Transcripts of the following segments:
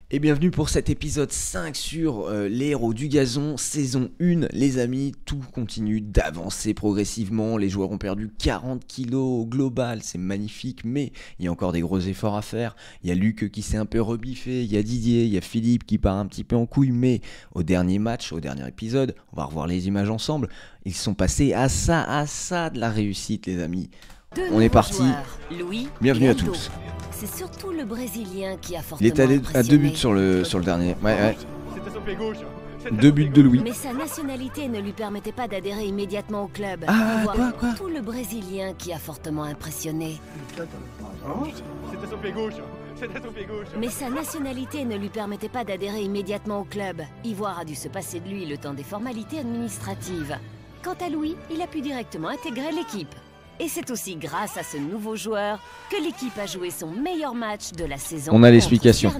Et bienvenue pour cet épisode 5 sur les héros du gazon, saison 1. Les amis, tout continue d'avancer progressivement. Les joueurs ont perdu 40 kilos au global, c'est magnifique, mais il y a encore des gros efforts à faire. Il y a Luc qui s'est un peu rebiffé, il y a Didier, il y a Philippe qui part un petit peu en couille, mais au dernier match, au dernier épisode, on va revoir les images ensemble, ils sont passés à ça de la réussite les amis. On est parti, bienvenue à tous. C'est surtout le Brésilien qui a Il est fortement à 2 buts sur le dernier. Ouais. C'était son pied gauche. 2 buts de Louis. Mais sa nationalité ne lui permettait pas d'adhérer immédiatement au club. Ah, Voilà quoi tout le Brésilien qui a fortement impressionné. C'était son pied gauche. C'était son pied gauche. Mais sa nationalité ne lui permettait pas d'adhérer immédiatement au club. Ivoire a dû se passer de lui le temps des formalités administratives. Quant à Louis, il a pu directement intégrer l'équipe. Et c'est aussi grâce à ce nouveau joueur que l'équipe a joué son meilleur match de la saison. On a l'explication.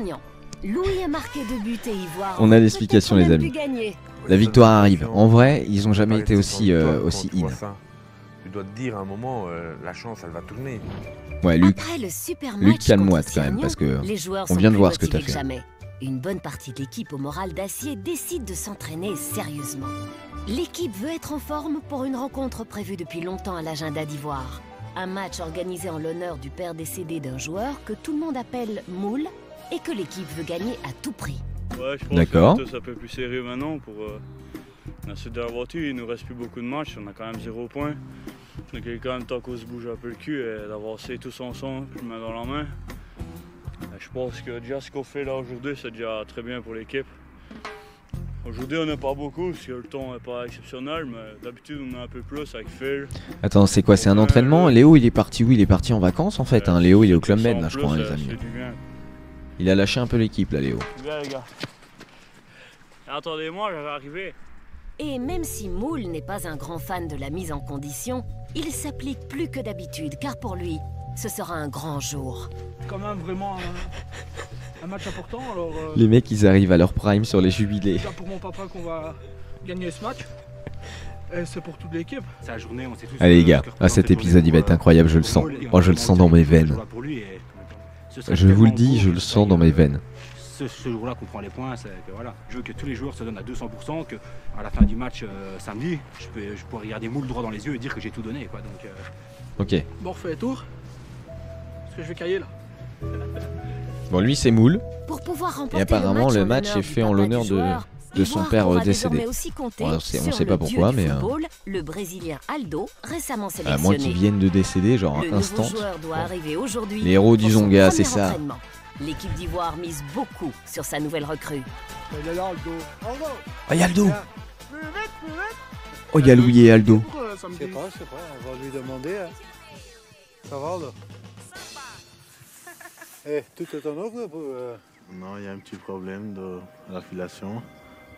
Louis a marqué 2 buts et Ivoire. On a l'explication les amis. La victoire arrive. En vrai, ils ont jamais été aussi in. Tu dois te dire à un moment, la chance elle va tourner. Ouais, Luc, calme-moi quand même parce que on vient de voir ce que t'as fait. Jamais. Une bonne partie de l'équipe au moral d'acier décide de s'entraîner sérieusement. L'équipe veut être en forme pour une rencontre prévue depuis longtemps à l'agenda d'Ivoire. Un match organisé en l'honneur du père décédé d'un joueur que tout le monde appelle Moule et que l'équipe veut gagner à tout prix. Ouais, je pense D'accord. que c'est un peu plus sérieux maintenant pour la suite de l'aventure. Il nous reste plus beaucoup de matchs, on a quand même 0 points. Donc il est quand même temps qu'on se bouge un peu le cul et d'avoir ça tous ensemble, puis main dans la main. Et je pense que déjà ce qu'on fait là aujourd'hui, c'est déjà très bien pour l'équipe. Aujourd'hui on n'a pas beaucoup parce que le temps n'est pas exceptionnel, mais d'habitude on a un peu plus avec Phil. Attends, c'est quoi? C'est un entraînement? Léo, il est parti où? Il est parti en vacances en fait. Hein. Léo, il est au Club Med là, je crois, hein, les amis. Il a lâché un peu l'équipe là, Léo. Bien les gars. Attendez-moi, je vais arriver. Et même si Moule n'est pas un grand fan de la mise en condition, il s'applique plus que d'habitude, car pour lui, ce sera un grand jour. C'est quand même vraiment un match important. Alors, Les mecs, ils arrivent à leur prime sur les jubilés. c'est pour mon papa qu'on va gagner ce match. Et c'est pour toute l'équipe. C'est la journée, on sait tous. Allez les gars, cet épisode il va être incroyable, je le sens. Oh, je le sens dans mes veines. Je vous le dis, je le sens dans mes veines. Ce jour-là qu'on prend les points, c'est que voilà, je veux que tous les joueurs se donnent à 200%, que à la fin du match samedi, je pourrais regarder Moule droit dans les yeux et dire que j'ai tout donné, quoi. Donc, Ok. Bon, on refait le tour. Parce que je vais cailler là. Bon, lui c'est Moule. Pour pouvoir remporter Et apparemment le en match l'honneur est du fait en papa l'honneur du joueur, de son Ivoire père pourra décédé. désormais aussi compter On sur sait le pas dieu pourquoi, du mais football, le Brésilien Aldo, récemment à sélectionné. moins qu'ils viennent de décéder, genre Le instant. nouveau joueur doit arriver aujourd'hui. Les héros du pour son Zonga, c'est premier ça. entraînement. L'équipe d'Ivoire mise beaucoup sur sa nouvelle recrue. Il est là, Aldo. Oh, y'a Aldo. Oh, y'a Louis et Aldo. Je sais pas, on va lui demander. Hein. Ça va là? Eh, tout est en ordre pour... Non, il y a un petit problème de l'affiliation.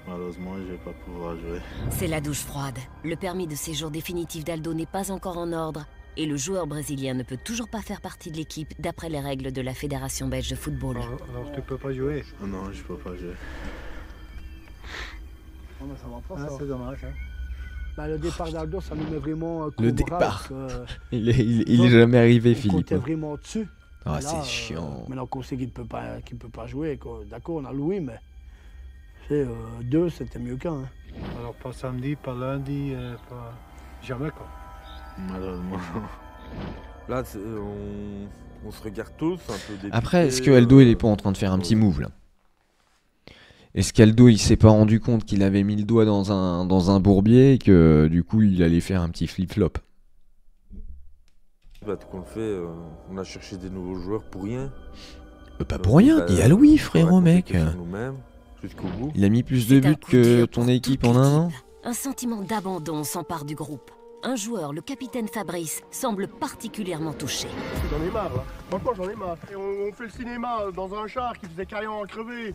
Malheureusement, je vais pas pouvoir jouer. C'est la douche froide. Le permis de séjour définitif d'Aldo n'est pas encore en ordre. Et le joueur brésilien ne peut toujours pas faire partie de l'équipe d'après les règles de la Fédération belge de football. Alors tu peux pas jouer? Non, je peux pas jouer. Non, mais ça va pas, ça. C'est dommage. Hein. Bah, le départ d'Aldo, ça nous met vraiment un coup Le au moral, départ. que, Il est jamais arrivé, on Philippe. comptait vraiment dessus. Ah, Là, c'est chiant. Maintenant qu'on sait qu'il ne peut pas jouer, d'accord, on a Louis, mais c'est 2, c'était mieux qu'un. Hein. Alors pas samedi, pas lundi, pas... jamais quoi. Malheureusement. Là, on se regarde tous un peu dépités. Après, est-ce que Aldo il est pas en train de faire un petit move là? Est-ce qu'Aldo il s'est pas rendu compte qu'il avait mis le doigt dans un bourbier et que du coup il allait faire un petit flip-flop? Bah, tout qu'on fait, on a cherché des nouveaux joueurs pour rien. Pas pour rien, il y a Louis frérot mec. Nous-mêmes, jusqu'au bout. Il a mis plus de C'est un buts coup que dur ton pour équipe toute en un an. l'équipe. Un sentiment d'abandon s'empare du groupe. Un joueur, le capitaine Fabrice, semble particulièrement touché. J'en ai marre là. Franchement j'en ai marre. Et on fait le cinéma dans un char qui faisait carrément crever.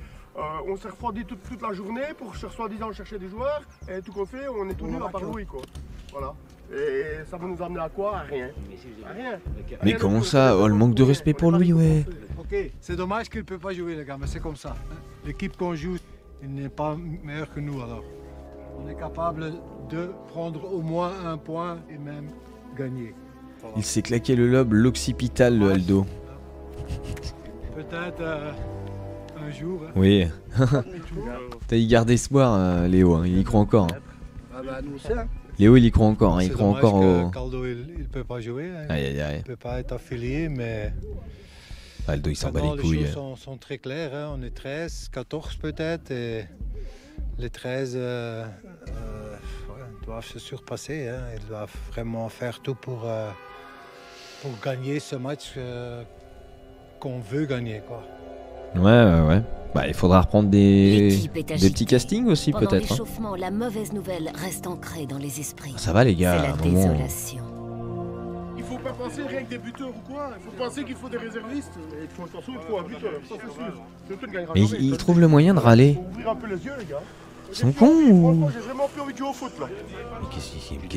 On s'est refroidi toute la journée pour soi-disant chercher des joueurs. Et tout qu'on fait, on est tout nul à part Louis quoi. Voilà. Et ça va nous amener à quoi? À rien. À rien. Mais comment ça? Oh, le manque de respect pour lui, ouais. Ok, c'est dommage qu'il ne peut pas jouer les gars, mais c'est comme ça. Hein. L'équipe qu'on joue, il n'est pas meilleur que nous alors. On est capable de prendre au moins un point et même gagner. Il s'est claqué le lobe, l'occipital, le Aldo. Peut-être un jour. Hein. Oui. Il garde espoir, Léo, hein. Il y croit encore. Hein. Ah bah nous aussi, hein. Léo, il y croit encore, hein. Il croit encore au... Caldo, il peut pas jouer. Hein. Aïe, aïe, aïe. Il peut pas être affilié, mais... Aldo, il s'en bat les Les couilles. choses sont très claires. Hein. On est 13, 14 peut-être. Et les 13 doivent se surpasser. Hein. Ils doivent vraiment faire tout pour gagner ce match qu'on veut gagner. Quoi. Ouais. Bah, il faudra reprendre des L'équipe est petits castings aussi, Pendant peut-être. Hein. l'échauffement, la mauvaise nouvelle reste ancrée dans les esprits. Ça va, les C'est gars, la à un moment. désolation. Il faut pas penser rien que des buteurs ou quoi. Il faut penser qu'il faut des réservistes. Et de toute façon, il faut un buteur. Ça, c'est sûr. Sinon, tu ne gagneras Mais jamais. il trouve le moyen de râler. Faut ouvrir un peu les yeux, les gars. Ils sont cons ou... Franchement, j'ai vraiment plus envie de jouer au foot, là. Qu'est-ce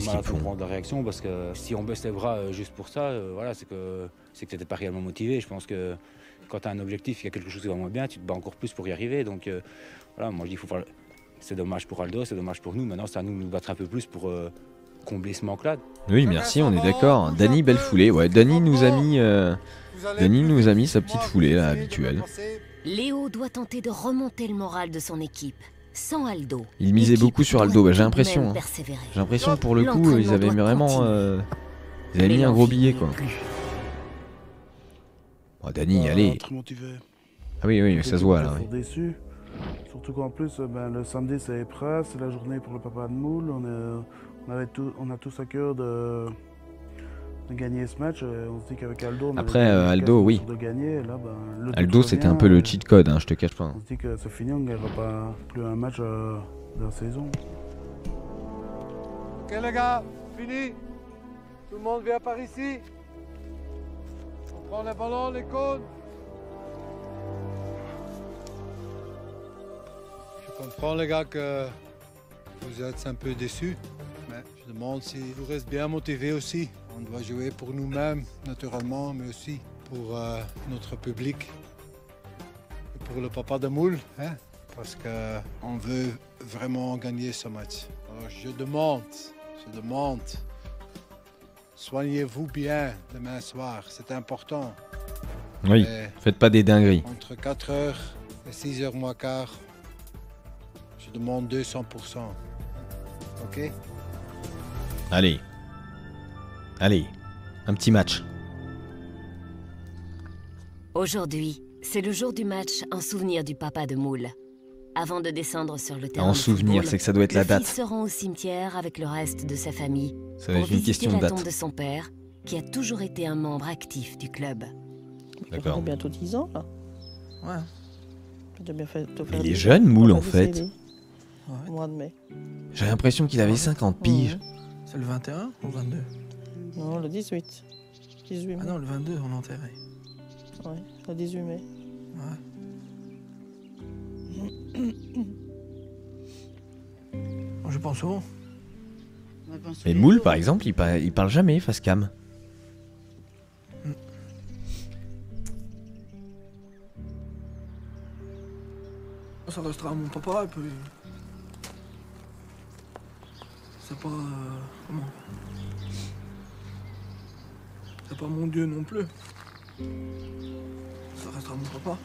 qu'ils font? Prendre la réaction parce que si on baisse les bras juste pour ça, voilà, c'est que t'étais pas réellement motivé. Je pense que quand tu as un objectif, il y a quelque chose qui va moins bien, tu te bats encore plus pour y arriver. Donc voilà, moi je dis faut faire. C'est dommage pour Aldo, c'est dommage pour nous. Maintenant, c'est à nous de nous battre un peu plus pour combler ce manque-là. Oui, merci, on est d'accord. Dany, belle foulée. Ouais, Dany nous a mis sa petite foulée là, habituelle. Léo doit tenter de remonter le moral de son équipe. Sans Aldo. Il misait l'équipe beaucoup sur doit Aldo, bah, j'ai tout de l'impression. même Hein. persévérer. J'ai l'impression que pour le coup, L'entraînement ils avaient doit vraiment... continuer. Ils avaient mis Mais un gros l'envie billet, n'y est quoi. plus. Oh, Dany, allez. Très motivé. Ah oui, ça se voit là. Toujours déçu. Surtout qu'en plus, le samedi c'est épreuve, c'est la journée pour le papa de moule. On a tous à cœur de gagner ce match. On se dit qu'avec Aldo, on Après, avait Aldo, oui. de gagner. Là, le doute Aldo, c'était un revient, peu le cheat code, hein, je te cache pas. On se dit que c'est fini, on ne gagnera pas plus un match de la saison. Ok les gars, fini. Tout le monde vient par ici. On prend les ballons, les cônes. Je comprends les gars que vous êtes un peu déçus, mais je demande si vous restez bien motivés aussi. On doit jouer pour nous-mêmes, naturellement, mais aussi pour notre public et pour le papa de moule, hein, parce qu'on veut vraiment gagner ce match. Alors je demande, soignez-vous bien demain soir, c'est important. Oui, Et faites pas des dingueries. entre 4h et 6h moins quart, je demande 200%. Ok? Allez, un petit match. Aujourd'hui, c'est le jour du match en souvenir du papa de moule. Avant de descendre sur le terrain En de souvenir, football, c'est que ça doit être la le date. fils se rend au cimetière avec le reste de sa famille Ça va pour être une visiter question de la tombe date. de son père, qui a toujours été un membre actif du club. D'accord. Il a bientôt 10 ans, là. Ouais. Il a bien fait te Mais faire il est des- jeune, Moule, en des fait. CD. Ouais. Au mois de mai. J'ai l'impression qu'il avait 50 piges. C'est le 21 ou le 22? Non, le 18. 18 mai. Ah non, le 22, on l'a enterré. Ouais, le 18 mai. Moi, je pense souvent. Mais Moule, par exemple, il parle jamais face cam. Ça restera mon papa et puis... C'est pas... comment? C'est pas mon dieu non plus. Ça restera mon papa.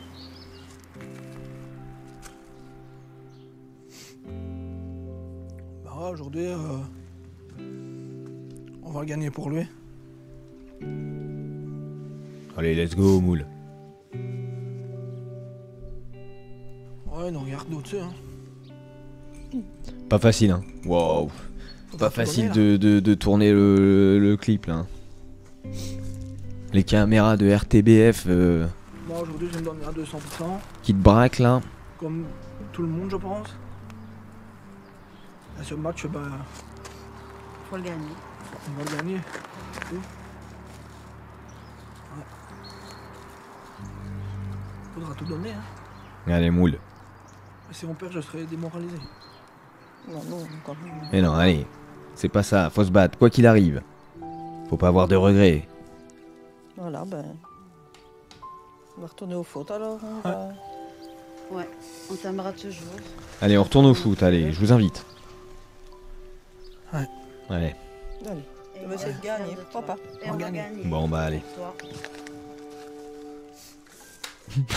Bah ouais, aujourd'hui, on va gagner pour lui. Allez, let's go, Moule. Ouais, nous regarde au-dessus, hein. Pas facile, hein. Wow. Faudra Pas tout facile donner, de tourner le clip, là. Les caméras de RTBF Moi, aujourd'hui, je vais me donner à 200%. qui te braquent, là. Comme tout le monde, je pense. Et ce match, bah, Faut le gagner. on va le gagner. c'est tout. Ouais. Faudra tout donner, hein. Allez, Moule. Et si on perd, je serai démoralisé. Non, non, quand même. Mais non, allez. C'est pas ça, faut se battre, quoi qu'il arrive. Faut pas avoir de regrets. Voilà, ben. On va retourner au foot alors. On va... Ouais, on t'aimera toujours. Allez, on retourne au foot, allez, je vous invite. Ouais. Allez. Allez, Et on va essayer de gagner, pourquoi pas? Et on va gagner. Bon, bah allez. Toi.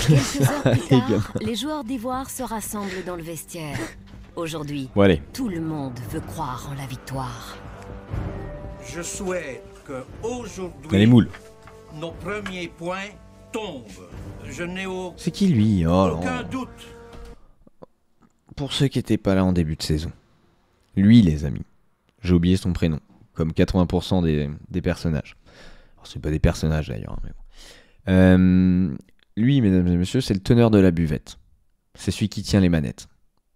Quelques heures plus Les tard, gamins. les joueurs d'Ivoire se rassemblent dans le vestiaire. Aujourd'hui, Bon, allez. tout le monde veut croire en la victoire. Je souhaite que Les aujourd'hui moules. nos premiers points tombent. Je n'ai C'est qui lui? Oh, aucun non. doute. Pour ceux qui n'étaient pas là en début de saison. Lui, les amis. J'ai oublié son prénom. Comme 80% des personnages. Alors, c'est pas des personnages d'ailleurs. Hein, mais bon. Lui, mesdames et messieurs, c'est le teneur de la buvette. C'est celui qui tient les manettes.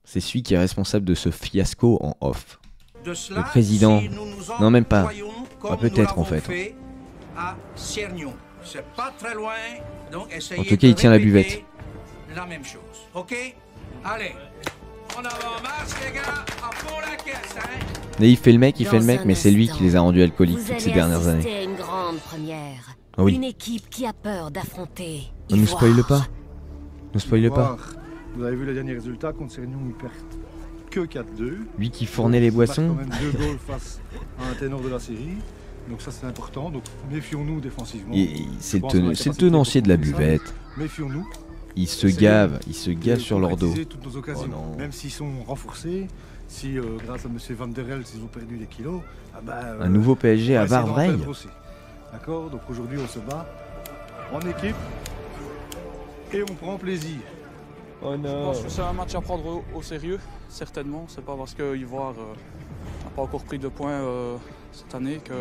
C'est celui qui est responsable de ce fiasco en off. De cela, Le président. si nous nous en Non, même pas. voyons comme Ah, nous peut-être en l'avons fait. à Cernion. C'est pas très loin, donc essayez En tout cas, de il tient la répéter buvette. La même chose, ok? Allez, en avant, marche les gars, à fond la caisse, hein? Et il fait le mec, Dans un mais c'est lui instant, qui les a rendus alcooliques Vous toutes ces allez dernières années. assister à une grande première. Ah oui. Une équipe qui a peur d'affronter. Ne nous Ivoire. spoile pas. Ne spoile pas. Ivoire, vous avez vu les derniers résultats contre Cernion, ils perdent que 4-2. Lui qui fournait les boissons. Ils marquent quand même 2 goals face à un ténor de la série. Donc ça c'est important. Donc méfions-nous défensivement. C'est Je pense qu'on a le la capacité tenancier de la pour faire ça. buvette. Méfions-nous. Il se Essayons gave de sur leur dos. concrétiser toutes nos occasions, Oh non. même s'ils sont renforcés. Si grâce à M. Van der Elst, ils ont perdu des kilos, ah bah, Un nouveau PSG on va à essayer d'en Varvreil. perdre aussi. D'accord. Donc aujourd'hui on se bat en équipe et on prend plaisir. Oh Je pense que c'est un match à prendre au sérieux, certainement. C'est pas parce que Ivoire n'a pas encore pris de points cette année que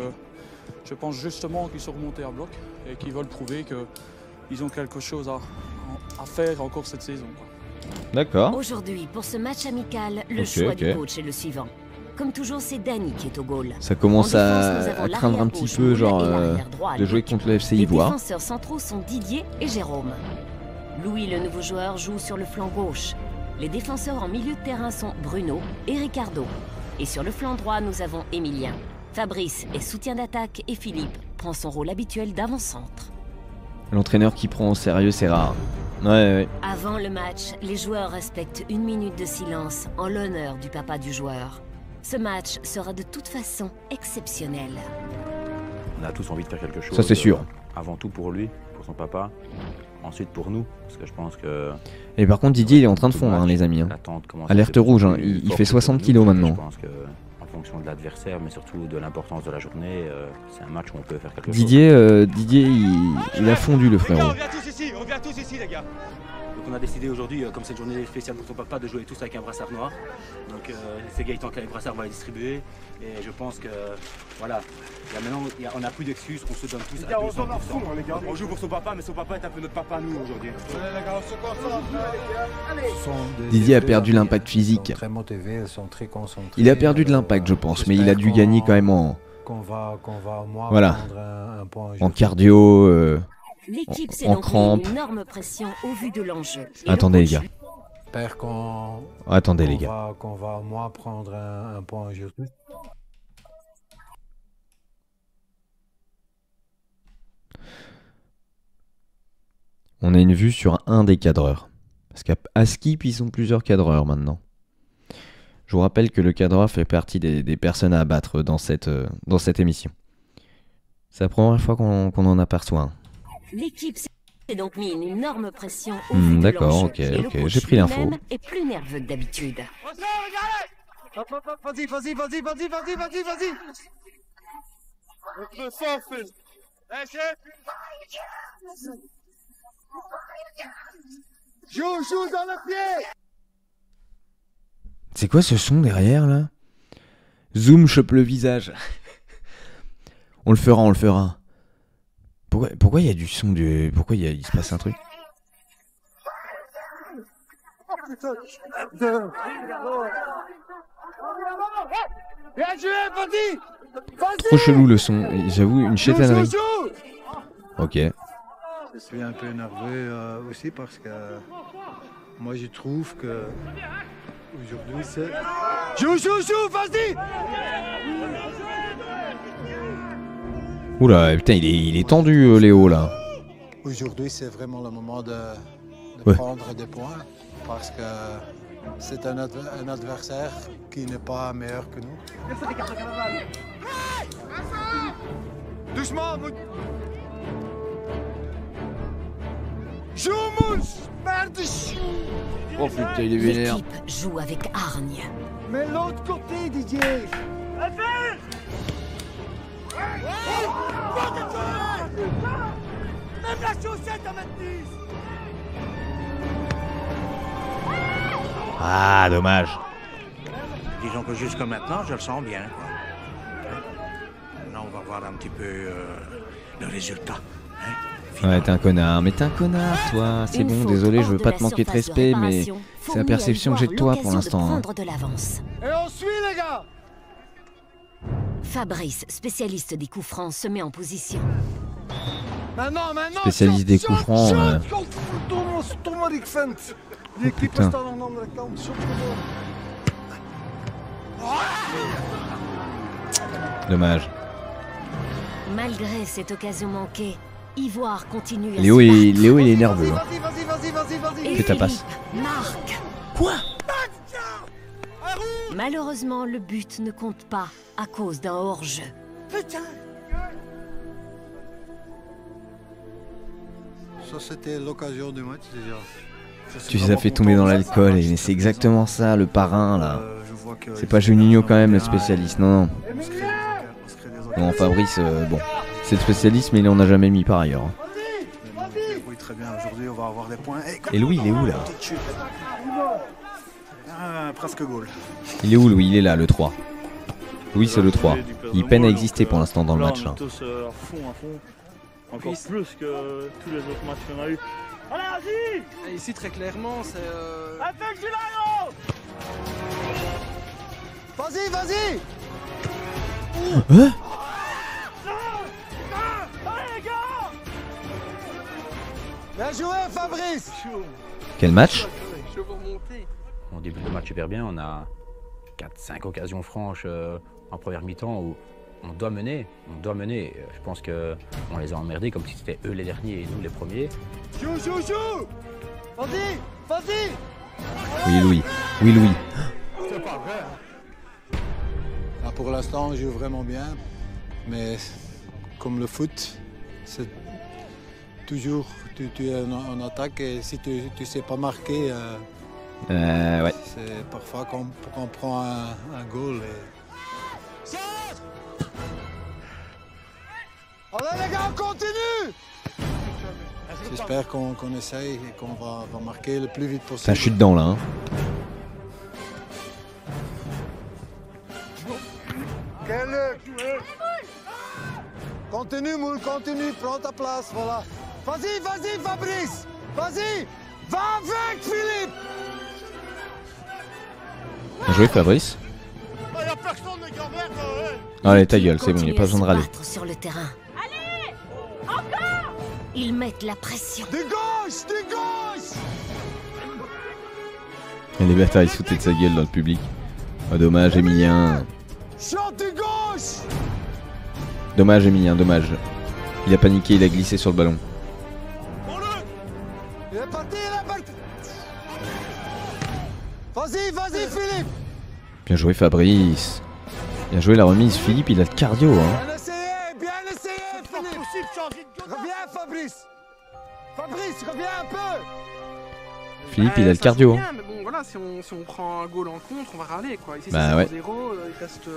je pense justement qu'ils sont remontés à bloc et qu'ils veulent prouver qu'ils ont quelque chose à faire encore cette saison, quoi. D'accord. Aujourd'hui, pour ce match amical, le Ok, choix ok. du coach est le suivant. Comme toujours, c'est Dany qui est au goal. Ça commence En défense, nous à avons craindre un l'arrière petit gauche peu, Moula genre, et l'arrière droit de jouer Luc. contre le FC Les Ivoire. défenseurs centraux sont Didier et Jérôme. Louis, le nouveau joueur, joue sur le flanc gauche. Les défenseurs en milieu de terrain sont Bruno et Ricardo. Et sur le flanc droit, nous avons Emilien. Fabrice est soutien d'attaque et Philippe prend son rôle habituel d'avant-centre. L'entraîneur qui prend au sérieux, c'est rare. Ouais. Avant le match, les joueurs respectent 1 minute de silence en l'honneur du papa du joueur. Ce match sera de toute façon exceptionnel. On a tous envie de faire quelque chose. Ça, c'est sûr. Avant tout pour lui, pour son papa. Ensuite pour nous, parce que je pense que... Et par contre, Didier, il est en train de fondre, hein, les amis. hein. Alerte rouge, hein. Il fait 60 kilos Je maintenant. pense que, en fonction de l'adversaire, mais surtout de l'importance de la journée, c'est un match où on peut faire quelque chose. Didier, il a fondu, le frérot. On vient tous ici, les gars. Donc on a décidé aujourd'hui, comme c'est une journée spéciale pour ton papa, de jouer tous avec un brassard noir. Donc c'est Gaëtan qui a les brassards, on va les distribuer. Et je pense que, voilà, maintenant on n'a plus d'excuses, on se donne tous à 200%. On s'en fout, les gars. On joue pour son papa, mais son papa est un peu notre papa à nous aujourd'hui. Les gars, on se concentre. Didier a perdu l'impact physique. Très motivés, elles sont très concentrées. Il a perdu de l'impact, je pense, mais il a dû gagner quand même en... Qu'on va au moins Voilà. prendre un point. En cardio, L'équipe s'est en donc mis crampe. une énorme pression au vu de l'enjeu. Et Attendez, le les coach gars. J'espère Attendez, les gars. qu'on va au moins prendre un point aujourd'hui. On a une vue sur un des cadreurs. Parce qu'à Skip, ils sont plusieurs cadreurs maintenant. Je vous rappelle que le cadreur fait partie des personnes à abattre dans cette émission. C'est la première fois qu'on en aperçoit un. L'équipe s'est donc mis une énorme pression au vu de D'accord, l'enjeu. ok, Et le ok, coach j'ai pris l'info. lui-même est plus nerveux que d'habitude. Vas-y. Je me sens, Phil. Joue dans le pied. C'est quoi ce son derrière là? Zoom chope le visage. On le fera. Pourquoi il y a du son du... Pourquoi il se passe un truc? Bien joué, vas-y. Trop chelou le son. J'avoue, une chétanerie. Ok. Je suis un peu énervé aussi parce que moi je trouve que aujourd'hui c'est... Joue, vas-y. Oula, putain, il est tendu, Léo, là. Aujourd'hui, c'est vraiment le moment de Ouais. prendre des points parce que c'est un adversaire qui n'est pas meilleur que nous. Doucement. Joue, Oh putain, il est vénère. L'équipe joue avec hargne. Mais l'autre côté, Didier. Même la chaussette à maintenir. Ah, dommage. Disons que jusque maintenant, je le sens bien. Quoi. Maintenant, on va voir un petit peu le résultat. Ouais, t'es un connard, mais t'es un connard, toi. C'est bon, désolé, je veux pas te manquer de respect, mais c'est la perception que j'ai de toi pour l'instant. Hein. Et on suit, les gars. Fabrice, spécialiste des coups francs, se met en position. Maintenant. Spécialiste des coups francs. L'équipe putain. staat aan de andere kant. Shot gewoon. Dommage. Malgré cette occasion manquée, Ivoire continue à Léo, se il est nerveux. Hein. Et Fais ta passe. marque. Quoi? Malheureusement, le but ne compte pas à cause d'un hors-jeu. Putain. Ça, c'était l'occasion du match déjà. Tu les as fait tomber dans l'alcool, et c'est exactement ça, le parrain là. C'est pas Juninho quand même le spécialiste, non, non. Non, Fabrice, bon, c'est le spécialiste, mais il en a jamais mis par ailleurs. Oui, très bien. Aujourd'hui, on va avoir des points. Et Louis, il est où là? Presque goal. Il est où Louis? Il est là, le 3. Louis, c'est le 3. Il peine à exister pour l'instant dans le match. Là, Là. on est tous à fond. Encore plus que tous les autres matchs qu'on a eu. Allez, vas-y! Ici, très clairement, c'est... Attaque, Gilayo! Vas-y! Hein? Allez, les gars! Bien joué, Fabrice! Quel match? On débute le match super bien, on a 4-5 occasions franches en première mi-temps où on doit mener. Je pense qu'on les a emmerdés comme si c'était eux les derniers et nous les premiers. Joue! Vas-y! Oui, Louis. Oui, Louis. C'est pas vrai. Ah, pour l'instant, on joue vraiment bien. Mais comme le foot, c'est toujours tu es en attaque et si tu ne sais pas marquer, Ouais. c'est parfois qu'on prend un goal. Et... Allez les gars, on continue! J'espère qu'on essaye et qu'on va marquer le plus vite possible. Ça chute dedans là. Hein. Continue, Moule, continue, prends ta place, voilà. Vas-y, Fabrice! Vas-y! Va avec, Philippe! Bien joué, Fabrice. Allez, ta gueule, c'est bon, il n'y a pas besoin de râler. Sur le terrain. Allez! Encore! Ils mettent la pression. De gauche! Et les bâtards, ils se foutaient de sa gueule dans le public. Oh, dommage, Emilien. Shot de gauche! Dommage, Emilien, dommage. Il a paniqué, il a glissé sur le ballon. Il est parti! Vas-y, Philippe! Bien joué, Fabrice. Bien joué la remise. Philippe, il a le cardio. Hein. Bien essayé, Philippe! Reviens, Fabrice, reviens un peu! Philippe, il a le cardio. Bien, mais bon, voilà, si on prend un goal en contre, on va râler quoi. Ici, bah, c'est 0-0, il reste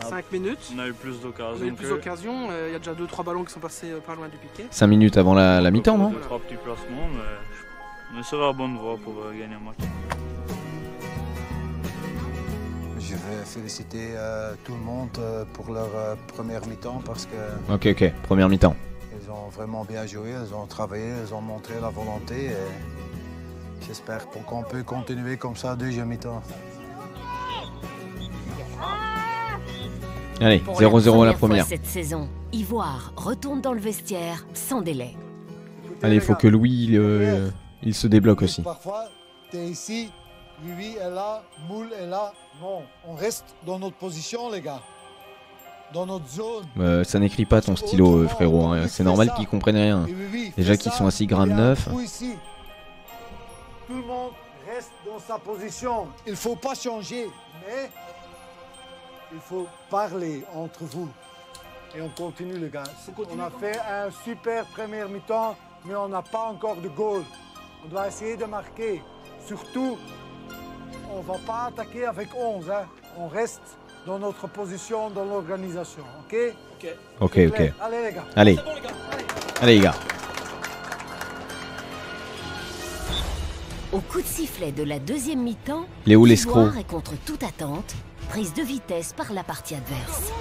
5 minutes. On a eu plus d'occasions. Il y a déjà 2-3 ballons qui sont passés pas loin du piquet. 5 minutes avant la mi-temps, non? 3 petits placements, mais c'est la bonne voie pour gagner un match. Je vais féliciter tout le monde pour leur première mi-temps parce que... Ok, première mi-temps. Ils ont vraiment bien joué, ils ont travaillé, ils ont montré la volonté et j'espère qu'on peut continuer comme ça deuxième mi-temps. Allez, 0-0 la première. Cette saison, Ivoire retourne dans le vestiaire sans délai. Allez, il faut que Louis il se débloque aussi. Parfois, tu es ici, Louis est là, Moule est là. Non, on reste dans notre position, les gars. Dans notre zone. Ça n'écrit pas ton stylo, frérot. Hein. C'est normal qu'ils comprennent rien. Déjà qu'ils sont à 6 grammes 9. Ici. Tout le monde reste dans sa position. Il ne faut pas changer, mais il faut parler entre vous. Et on continue, les gars. On a fait un super première mi-temps, mais on n'a pas encore de goal. On doit essayer de marquer. Surtout, on ne va pas attaquer avec 11. Hein. On reste dans notre position, dans l'organisation. OK? Ok. Allez, les gars. Allez. Allez, les gars. Au coup de sifflet de la deuxième mi-temps, Léo l'escroc. l'Ivoire est contre toute attente, prise de vitesse par la partie adverse.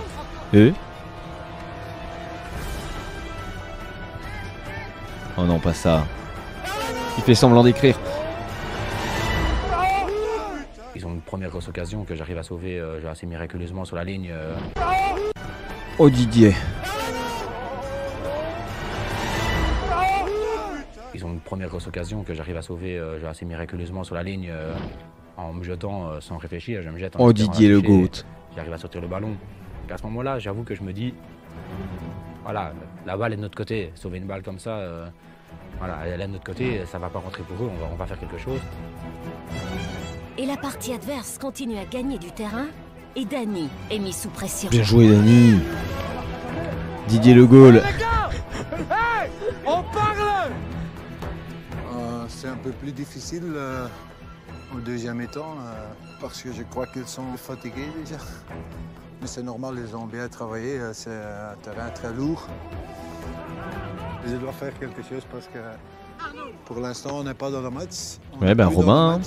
Oh non, pas ça. Il fait semblant d'écrire. Ils ont une première grosse occasion que j'arrive à sauver assez miraculeusement sur la ligne. Oh Didier. Ils ont une première grosse occasion que j'arrive à sauver assez miraculeusement sur la ligne en me jetant sans réfléchir. Je me jette en Oh espérant Didier le la toucher. GOAT. J'arrive à sortir le ballon. Et à ce moment-là, j'avoue que je me dis, voilà, la balle est de notre côté. Sauver une balle comme ça, voilà, elle est de notre côté, ça va pas rentrer pour eux, on va faire quelque chose. Et la partie adverse continue à gagner du terrain et Dany est mis sous pression. Bien joué Dany. Didier le goal. Hey, on parle. C'est un peu plus difficile au deuxième temps parce que je crois qu'ils sont fatigués déjà. Mais c'est normal, ils ont bien travaillé, c'est un terrain très lourd. Je dois faire quelque chose parce que pour l'instant on n'est pas dans le match. Ouais, ben Robin, hein.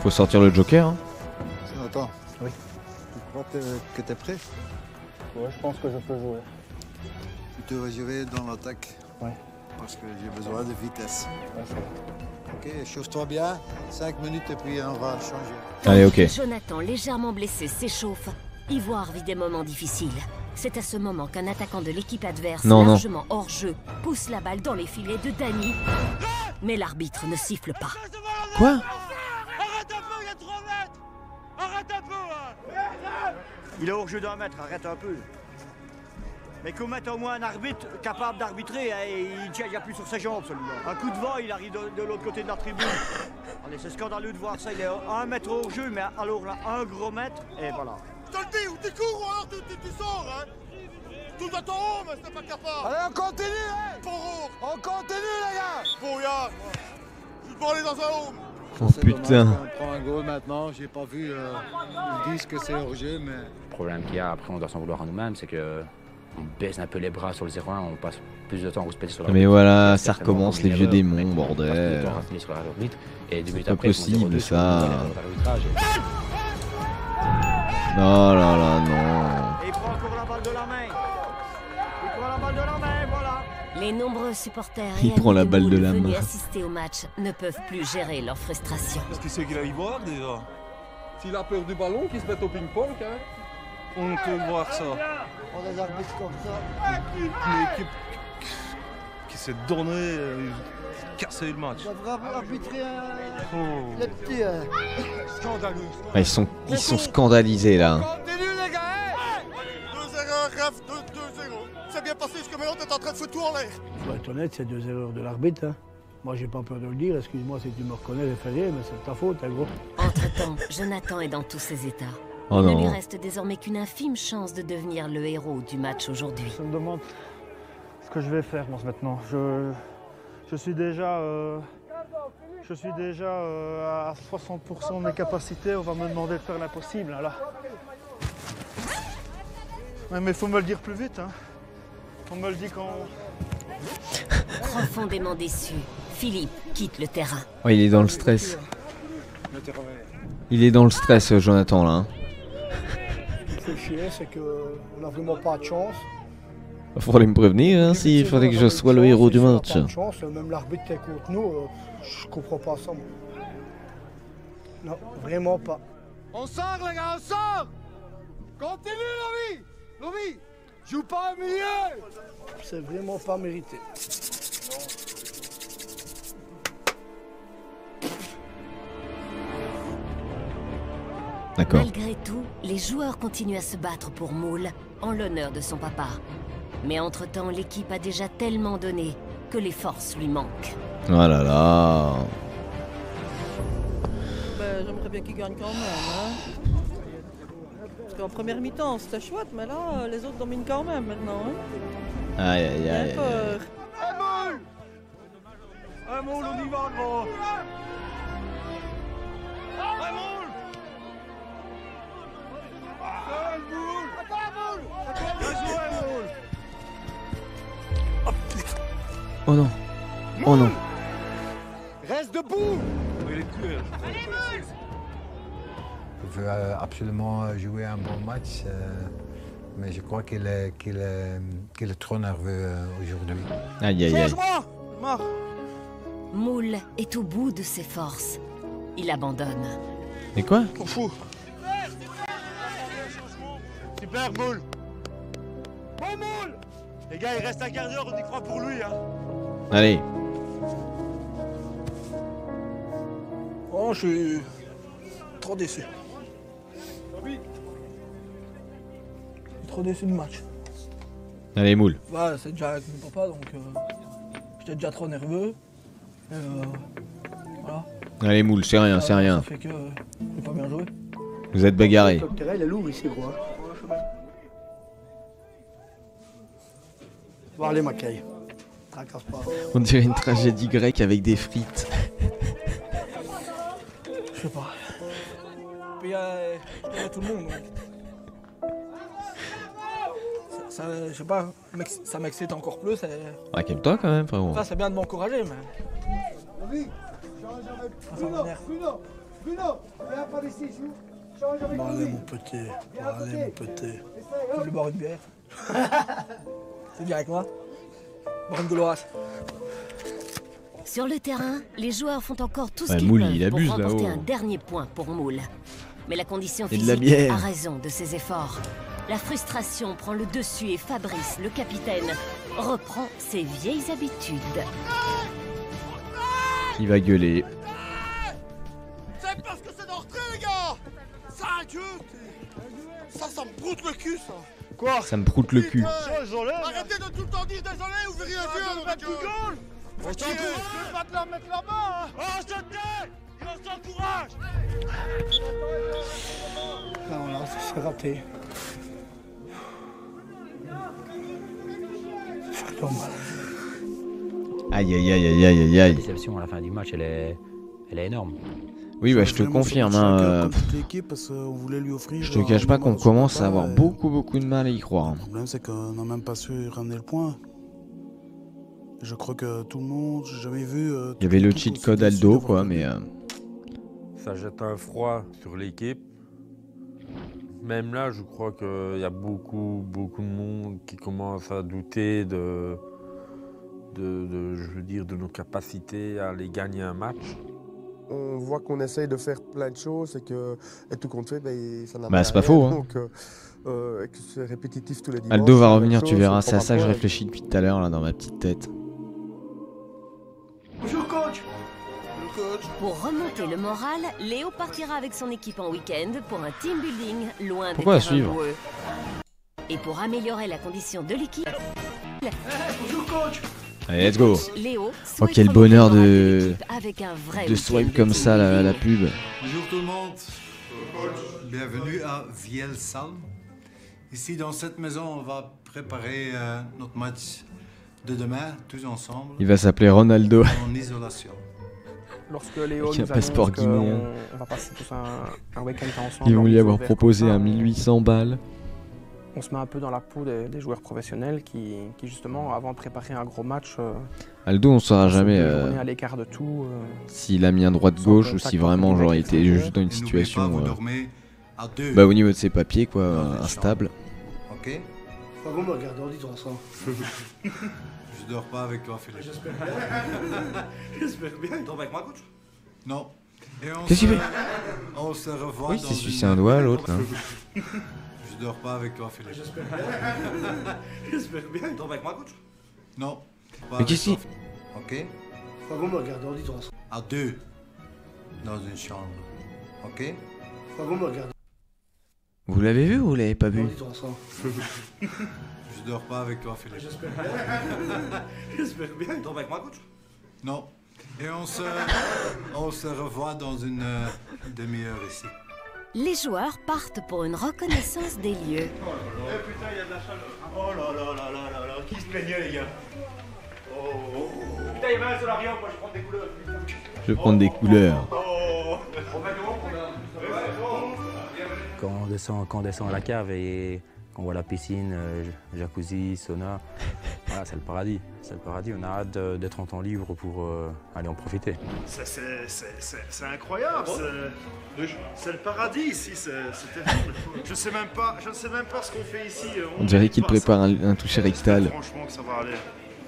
Faut sortir le Joker. Hein. Attends, oui. Tu crois que tu es prêt? Ouais, je pense que je peux jouer. Tu vas jouer dans l'attaque. Ouais. Parce que j'ai besoin de vitesse. Ouais, ok, chauffe-toi bien, 5 minutes et puis on va changer. Allez, ok. Jonathan, légèrement blessé, s'échauffe. Ivoire vit des moments difficiles. C'est à ce moment qu'un attaquant de l'équipe adverse, largement hors jeu, pousse la balle dans les filets de Dany. Mais l'arbitre ne siffle pas. Quoi? Arrête un peu, il y a 3 mètres. Arrête un peu là. Il est hors jeu d'un mètre, arrête un peu. Mais qu'on mette au moins un arbitre capable d'arbitrer, hein, il tient plus sur ses jambes celui-là. Un coup de vent, il arrive de l'autre côté de la tribune. Allez, c'est scandaleux de voir ça, il est 1 mètre hors jeu, mais alors là, un gros mètre, et voilà. Je te le dis, ou tu cours ou alors tu sors, hein. Tout à ton haut, mais c'est pas capable. Allez, on continue, hein. On continue, les gars. Brouillard. Je vais pas aller dans un home. Oh putain. On prend un goal maintenant, j'ai pas vu, ils disent que c'est hors jeu, mais... Le problème qu'il y a, après on doit s'en vouloir à nous-mêmes, c'est que on baisse un peu les bras sur le 0-1, on passe plus de temps à respecter sur la Mais voilà, ça recommence les vieux démons, bordel. Et du C'est but pas après, possible ça. Non, là, là, non. Et il prend encore la balle de la main. Il prend la balle de la main, voilà. Les nombreux supporters Il prend la balle de la venus main. assister au match ne peuvent plus gérer leur frustration. Qu'est-ce qu'il sait qu'il a y voir déjà? S'il a peur du ballon, qu'il se mette au ping-pong, hein. On peut voir ça. On les arbitres comme ça. Une équipe qui s'est donnée, casser le match. On devrait arbitrer Oh. les petits. Scandaleux. Ah, ils sont scandalisés là. Continue les gars, hein. 2-0, ref, 2-0. C'est bien passé jusque maintenant, t'es en train de foutre tout en l'air. Je dois être honnête, c'est 2 erreurs de l'arbitre. Hein. Moi, j'ai pas peur de le dire. Excuse-moi si tu me reconnais, référé, mais c'est ta faute, hein, gros. Entre-temps, Jonathan est dans tous ses états. Oh Il ne lui non. reste désormais qu'une infime chance de devenir le héros du match aujourd'hui. Je me demande ce que je vais faire moi maintenant. Je suis déjà à 60% de mes capacités. On va me demander de faire l'impossible hein, là. Ouais, mais il faut me le dire plus vite. Hein. On me le dit quand... Profondément déçu, Philippe quitte le terrain. Oh, il est dans le stress. Il est dans le stress, Jonathan là. Hein. Ce qui fait chier, c'est qu'on n'a vraiment pas de chance. Il faudrait me prévenir hein, s'il fallait que je sois le héros du match. Pas de chance, même l'arbitre est contre nous, je comprends pas ça. Moi. Non, vraiment pas. On sort, les gars, on sort. Continue, Lovi. Joue pas au milieu. C'est vraiment pas mérité. D'accord. Malgré tout, les joueurs continuent à se battre pour Moule, en l'honneur de son papa. Mais entre-temps, l'équipe a déjà tellement donné que les forces lui manquent. Oh là là. Ben, j'aimerais bien qu'il gagne quand même. Hein. Parce qu'en première mi-temps, c'était chouette, mais là, les autres dominent quand même maintenant. Hein. Aïe aïe J'ai aïe. peur. Ouais, Moule, on y va, gros. Ouais, Moule. Bien joué, Moule. Oh non. Oh non. Reste debout. Il veut absolument jouer un bon match, mais je crois qu'il est trop nerveux aujourd'hui. Aïe aïe aïe. Moule est au bout de ses forces. Il abandonne. Et quoi? On fout. Super, Moule. Bon, Moule. Les gars, il reste un quart d'heure, on y croit pour lui. Hein. Allez. Oh, je suis trop déçu. Trop déçu du match. Allez, Moule. Ouais, c'est déjà avec mon papa, donc j'étais déjà trop nerveux. Voilà. Allez, Moule, c'est rien, c'est rien. Ça fait que j'ai pas bien joué. Vous êtes bagarrés. Le terrain, il est lourd ici, gros. Va aller, Mackay. Tracasse pas. On dirait une tragédie grecque avec des frites. Je sais pas. Puis il y a tout le monde. Ça, je sais pas, ça m'excite encore plus. Ah, calme-toi quand même, frérot. Ça, c'est bien de m'encourager, mais. Ça m'énerve. Bon, allez, mon petit. Bon, allez, mon petit. Tu veux boire une bière? C'est bien avec moi? Boire une gauloise. Sur le terrain, les joueurs font encore tout ce Ouais, qu'ils Moule, peuvent il abuse, pour remporter là-haut. un dernier point pour Moule. Mais la condition Et de la physique bière. a raison de ses efforts. La frustration prend le dessus et Fabrice, le capitaine, reprend ses vieilles habitudes. Il va gueuler. C'est parce que c'est d'entrée, les gars. Ça, Dieu. Ça me broute le cul, ça. Quoi? Ça me proute le cul. Arrêtez de tout le temps dire désolé ou vous rien dire, le goal. Je vais pas te la mettre là-bas, hein. Oh, je t'ai. Il s'encourage. Ah, voilà, c'est raté. Ça fait mal. Aïe aïe aïe aïe aïe aïe La aïe. déception à la fin du match, elle est énorme. Oui, bah je te confirme. Hein, je te cache pas qu'on commence à avoir beaucoup de mal à y croire. Le problème, c'est qu'on n'a même pas su ramener le point. Je crois que tout le monde, j'ai jamais vu. Il y avait le cheat code Aldo, quoi, mais. Ça jette un froid sur l'équipe. Même là, je crois qu'il y a beaucoup de monde qui commence à douter de nos capacités à aller gagner un match. On voit qu'on essaye de faire plein de choses et que tout compte fait, ça n'a Bah, c'est pas faux, hein. Donc, que c'est répétitif tous les dimanches. Aldo va la revenir, même tu chose, verras. on C'est à prend ça que je pas. réfléchis depuis tout à l'heure, là, dans ma petite tête. Bonjour, coach. Pour remonter le moral, Léo partira avec son équipe en week-end pour un team building loin Pourquoi des terrains suivre boueux. Et pour améliorer la condition de l'équipe, Bonjour, coach. Allez, let's go. Léo Oh, souhaite quel remonter bonheur le moral de l'équipe avec un vrai de week-end swipe de comme team ça la building. pub. Bonjour tout le monde, bienvenue à Viel-Salm. Ici dans cette maison, on va préparer notre match de demain, tous ensemble. Il va s'appeler Ronaldo. En isolation. Lorsque Léo Avec un nous passeport annonce guinéen. qu'on va passer tous un week-end ensemble. Ils vont en lui avoir iso vert proposé comme ça, un 1800 balles. On se met un peu dans la peau des joueurs professionnels qui justement, avant de préparer un gros match, Aldo, on saura passent jamais 2 journées à l'écart de tout. s'il a mis un droite-gauche ou si vraiment genre il était juste dans une situation bah au niveau de ses papiers quoi, instable. Ok. Pas bon, me regarder en disant ça. Je dors pas avec toi, Philippe. J'espère bien. J'espère bien. Tu dors avec moi, coach? Non. Et Qu'est-ce qu'il fait? On se revoit Oui, dans c'est une- sucé un doigt l'autre là. Je dors pas avec toi, Philippe. J'espère bien. J'espère bien. Tu dors avec moi, coach? Non. Mais qu'est-ce qu'il... Ok. Pas bon, me regarder en disant ça. À deux. Dans une chambre. Ok. Pas bon, me regarder Vous l'avez vu ou vous l'avez pas vu? en disant ça. Je dors pas avec toi, Philippe. J'espère bien. J'espère bien. Tu dors avec moi, coach? Non. Et on se revoit dans une demi-heure ici. Les joueurs partent pour une reconnaissance des lieux. Eh putain, il y a de la chaleur. Oh là là là là là là. Qui se plaignait, les gars? Oh. Putain, il y avait un solarium, moi je vais prendre des couleurs. Je vais prendre des couleurs. Quand on descend à la cave et qu'on voit la piscine, jacuzzi, sauna, voilà, c'est le paradis. C'est le paradis, on a hâte d'être en temps libre pour aller en profiter. C'est incroyable, c'est le paradis ici, c'est terrible. Je ne sais même pas ce qu'on fait ici. On dirait qu'il prépare un toucher rectal. Franchement que ça va aller.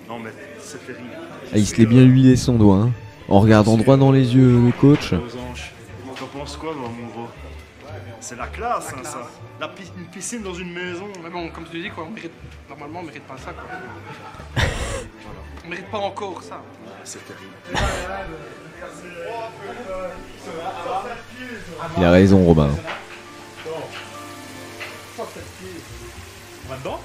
Non mais c'est terrible. Ah, il se l'est bien huilé son doigt, hein, en regardant droit dans les yeux le coach. T'en penses quoi, mon gros? C'est la classe, hein, ça. Une piscine dans une maison. Mais bon, comme tu dis, quoi, normalement, on mérite pas ça, quoi. On mérite pas encore ça. C'est terrible. Il a raison, Robin. On va dedans?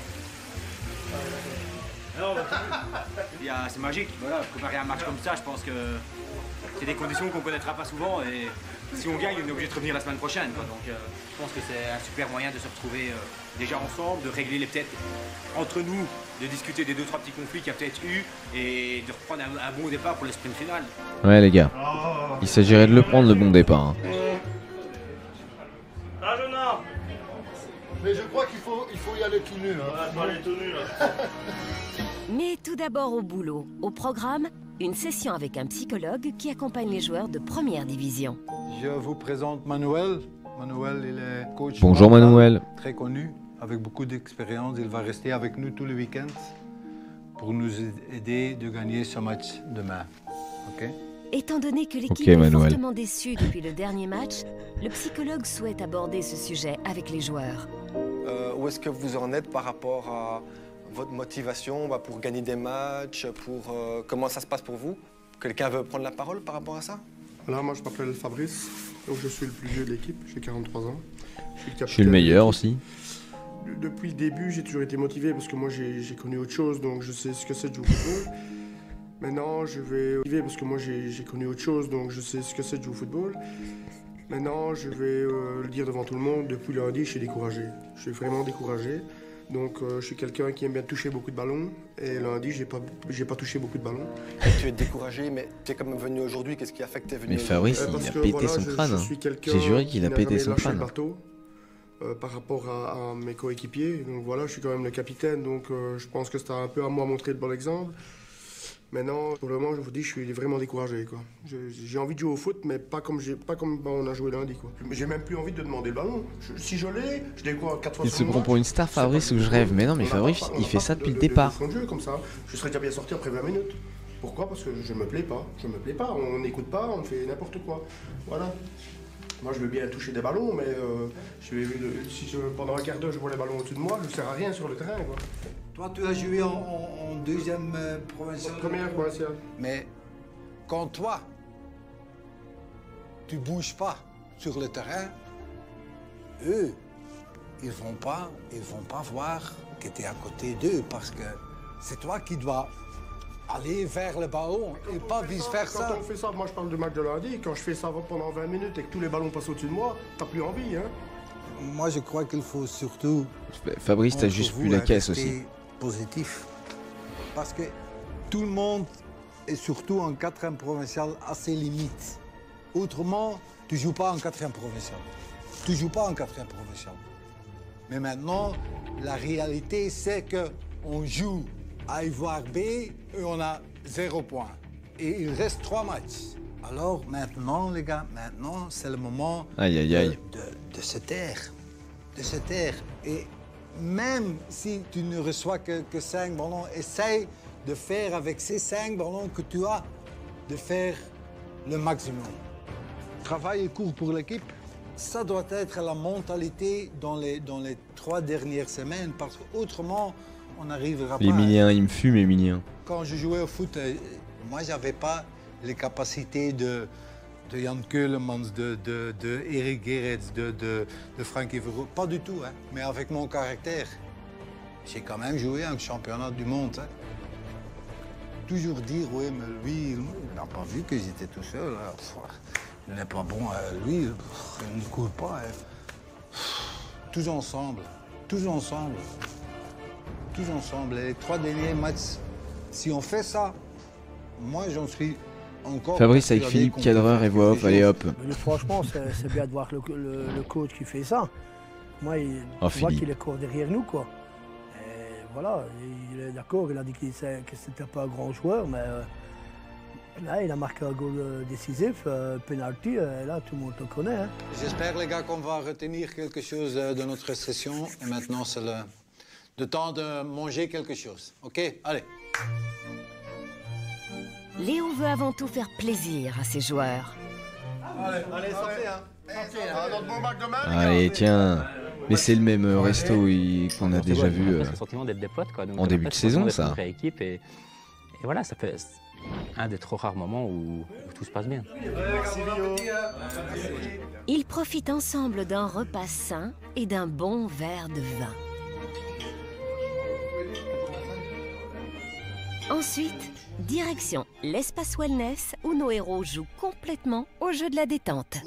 C'est magique, voilà, préparer un match comme ça, je pense que c'est des conditions qu'on ne connaîtra pas souvent et si on gagne, on est obligé de revenir la semaine prochaine. Quoi. Donc je pense que c'est un super moyen de se retrouver déjà ensemble, de régler peut-être entre nous, de discuter des 2-3 petits conflits qu'il y a peut-être eu et de reprendre un bon départ pour le sprint final. Ouais les gars, il s'agirait de le prendre le bon départ. Hein. Ah Jonah. Mais je crois qu'il faut y aller tout nu. Hein. Faut aller tout nu là. Mais tout d'abord au boulot. Au programme, une session avec un psychologue qui accompagne les joueurs de première division. Je vous présente Manuel. Manuel, il est coach. Bonjour Manuel. Très connu, avec beaucoup d'expérience. Il va rester avec nous tous les week-ends pour nous aider de gagner ce match demain. Ok? Étant donné que l'équipe est fortement déçue depuis le dernier match, le psychologue souhaite aborder ce sujet avec les joueurs. Où est-ce que vous en êtes par rapport à votre motivation pour gagner des matchs, comment ça se passe pour vous? Quelqu'un veut prendre la parole par rapport à ça? Voilà, moi je m'appelle Fabrice, donc je suis le plus vieux de l'équipe, j'ai 43 ans. Je suis le meilleur aussi. Depuis le début, j'ai toujours été motivé parce que moi j'ai connu autre chose, donc je sais ce que c'est de jouer au football. Maintenant, je vais motiver parce que moi j'ai connu autre chose, donc je sais ce que c'est de jouer au football. Maintenant, je vais le dire devant tout le monde, depuis lundi, je suis découragé. Je suis vraiment découragé. Donc, je suis quelqu'un qui aime bien toucher beaucoup de ballons. Et lundi, j'ai pas touché beaucoup de ballons. Et tu es découragé, mais tu es quand même venu aujourd'hui. Qu'est-ce qui a fait que tu es venu? Mais Fabrice, il a pété son crâne. J'ai juré qu'il a pété son crâne. Par rapport à mes coéquipiers. Donc voilà, je suis quand même le capitaine. Donc, je pense que c'était un peu à moi de montrer le bon exemple. Maintenant, pour le moment, je vous dis, je suis vraiment découragé. J'ai envie de jouer au foot, mais pas comme on a joué lundi. J'ai même plus envie de demander le ballon. Si je l'ai, je l'ai quoi 4 fois. Il se prend pour une star, Fabrice, ou je rêve. Mais non, mais Fabrice, il fait ça depuis le départ. De jeu, comme ça. Je serais déjà bien sorti après 20 minutes. Pourquoi? Parce que je me plais pas. Je me plais pas. On n'écoute pas, on fait n'importe quoi. Voilà. Moi, je veux bien toucher des ballons, mais si pendant un quart d'heure, je vois les ballons au-dessus de moi, je ne sers à rien sur le terrain. Quoi. Toi, tu as joué en deuxième provinciale. Première provinciale. Mais quand toi, tu bouges pas sur le terrain, eux, ils vont pas voir que tu es à côté d'eux parce que c'est toi qui dois aller vers le ballon et pas vice-versa. Quand on fait ça, moi je parle du match de lundi, quand je fais ça pendant 20 minutes et que tous les ballons passent au-dessus de moi, t'as plus envie, hein? Moi je crois qu'il faut surtout... Fabrice, t'as juste plus la caisse aussi. Positif. Parce que tout le monde est surtout en 4e provincial à ses limites. Autrement, tu joues pas en 4e provincial. Tu joues pas en 4e provincial. Mais maintenant, la réalité c'est qu'on joue à Ivoire B et on a 0 point. Et il reste 3 matchs. Alors maintenant, les gars, maintenant, c'est le moment de se taire. De se taire. Et même si tu ne reçois que 5 ballons, essaye de faire avec ces 5 ballons que tu as, de faire le maximum. Travail est court pour l'équipe. Ça doit être la mentalité dans les 3 dernières semaines, parce qu'autrement, on n'arrivera pas. Emilien, il me fume, Emilien. Quand je jouais au foot, moi, je n'avais pas les capacités de Jan Keulemans, de Eric Gerets, de Frankie Verhoeven. Pas du tout, hein. Mais avec mon caractère, j'ai quand même joué un championnat du monde. Hein. Toujours dire, oui, mais lui, il n'a pas vu que j'étais tout seul. Hein. Il n'est pas bon, lui, il ne court pas. Hein. Tous ensemble, tous ensemble. Tous ensemble. Les 3 derniers matchs, si on fait ça, moi, j'en suis encore... Fabrice avec Philippe, cadreur et voix off, allez hop. Mais franchement, c'est bien de voir le coach qui fait ça. Moi, Oh, tu vois Philippe. qu'il est court derrière nous, quoi. Et voilà, il est d'accord, il a dit que c'était pas un grand joueur, mais là, il a marqué un goal décisif, penalty, et là, tout le monde le connaît. Hein. J'espère, les gars, qu'on va retenir quelque chose de notre session. Et maintenant, c'est le temps de manger quelque chose. OK? Allez. Léo veut avant tout faire plaisir à ses joueurs. Allez, sortez, hein. Sortez, hein. Notre bon bac de main, les gars. Allez, tiens. Mais c'est le même resto qu'on a déjà vu le sentiment d'être des potes, quoi. Donc, en début de saison, ça. Une vraie équipe et voilà, ça fait un des trop rares moments où tout se passe bien. Merci, Rio. Ils profitent ensemble d'un repas sain et d'un bon verre de vin. Ensuite, direction l'espace wellness où nos héros jouent complètement au jeu de la détente.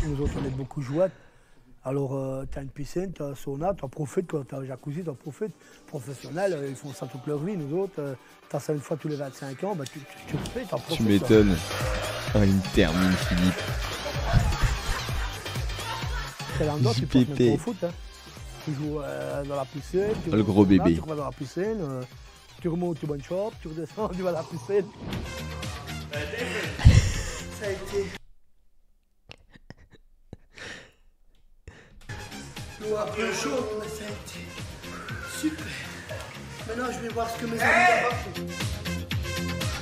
Nous autres, on est beaucoup joués. Alors, tu as une piscine, tu as un sauna, tu en profites. Quand tu as un jacuzzi, tu en profites. Professionnels, ils font ça toute leur vie. Nous autres, tu as ça une fois tous les 25 ans, bah, tu le fais, tu en profites. Tu m'étonnes. Oh, il me termine, Philippe. T'es là-dedans, tu peux JPP. même pas au foot. Hein. Tu joues dans la piscine. Tu Le vas gros au sauna, bébé. Tu vas dans la piscine, tu remontes, tu vas une shop, tu redescends, tu vas à la piscine. Ça a été. L'eau un peu chaude, mais ça a été super. Maintenant, je vais voir ce que mes amis là-bas font.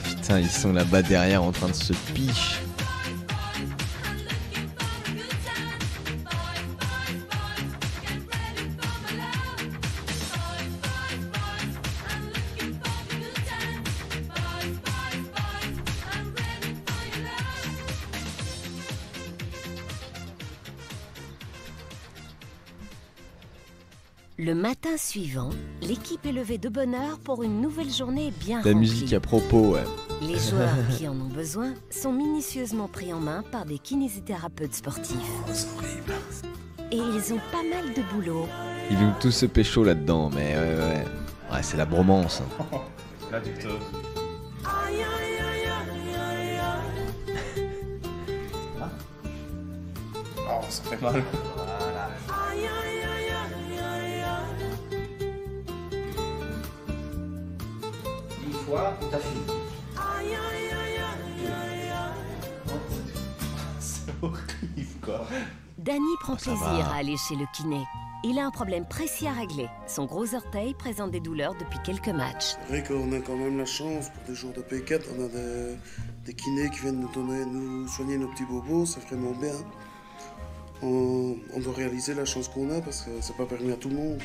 Putain, ils sont là-bas derrière en train de se piche. Le matin suivant, l'équipe est levée de bonne heure pour une nouvelle journée bien La remplie. musique à propos, ouais. Les joueurs qui en ont besoin sont minutieusement pris en main par des kinésithérapeutes sportifs. Et ils ont pas mal de boulot. Ils vont tous se pécho là-dedans, mais ouais. Ouais, c'est la bromance. Hein. L'adducteur. Oh, ça fait mal. Pour ta fille. C'est horrible, quoi. Danny prend Ça plaisir va. à aller chez le kiné. Il a un problème précis à régler. Son gros orteil présente des douleurs depuis quelques matchs. C'est vrai qu'on a quand même la chance, pour des jours de P4, on a des kinés qui viennent nous soigner nos petits bobos, c'est vraiment bien. On doit réaliser la chance qu'on a parce que c'est pas permis à tout le monde.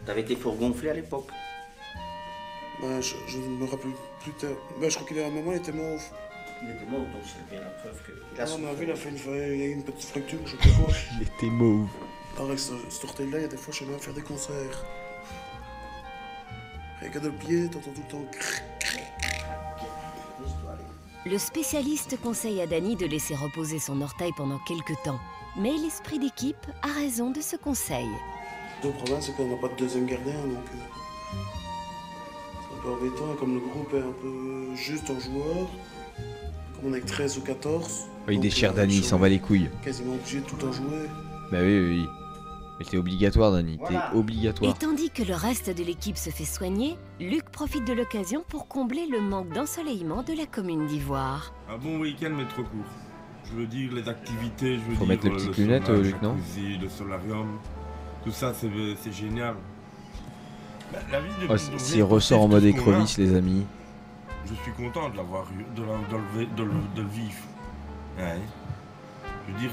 T'avais été fort gonflé à l'époque. Ben, je ne me rappelle plus tard. Ben, je crois qu'il y a un moment, il était mauve. Il était mort, donc c'est bien la preuve qu'il a Ah, on a souffert. vu, il y a eu une petite fracture, je sais pas quoi. Il était mauve. Alors avec cet orteil-là, il y a des fois, je vais faire des concerts. Regarde le pied, t'entends tout le temps. Le spécialiste conseille à Danny de laisser reposer son orteil pendant quelques temps. Mais l'esprit d'équipe a raison de ce conseil. Le problème, c'est qu'on n'a pas de deuxième gardien, donc c'est un peu embêtant. Comme le groupe est un peu juste en joueurs, comme on est que 13 ou 14. Il donc, déchire Danny, il s'en va les couilles. Quasiment obligé de tout en jouer. Bah oui. Mais t'es obligatoire, Danny. T'es Et obligatoire. tandis que le reste de l'équipe se fait soigner, Luc profite de l'occasion pour combler le manque d'ensoleillement de la commune d'Ivoire. Un bon week-end, mais trop court. Je veux dire, les activités, je veux Faut dire... mettre les petites le lunettes, sauna, Luc, non jacuzzi, le solarium, tout ça, c'est génial. Bah, la vie de Oh, de s'il vie ressort en mode sportive, tout ce qu'on a, écrevisse, les amis. Je suis content de l'avoir eu, de le vivre. Ouais. Je veux dire,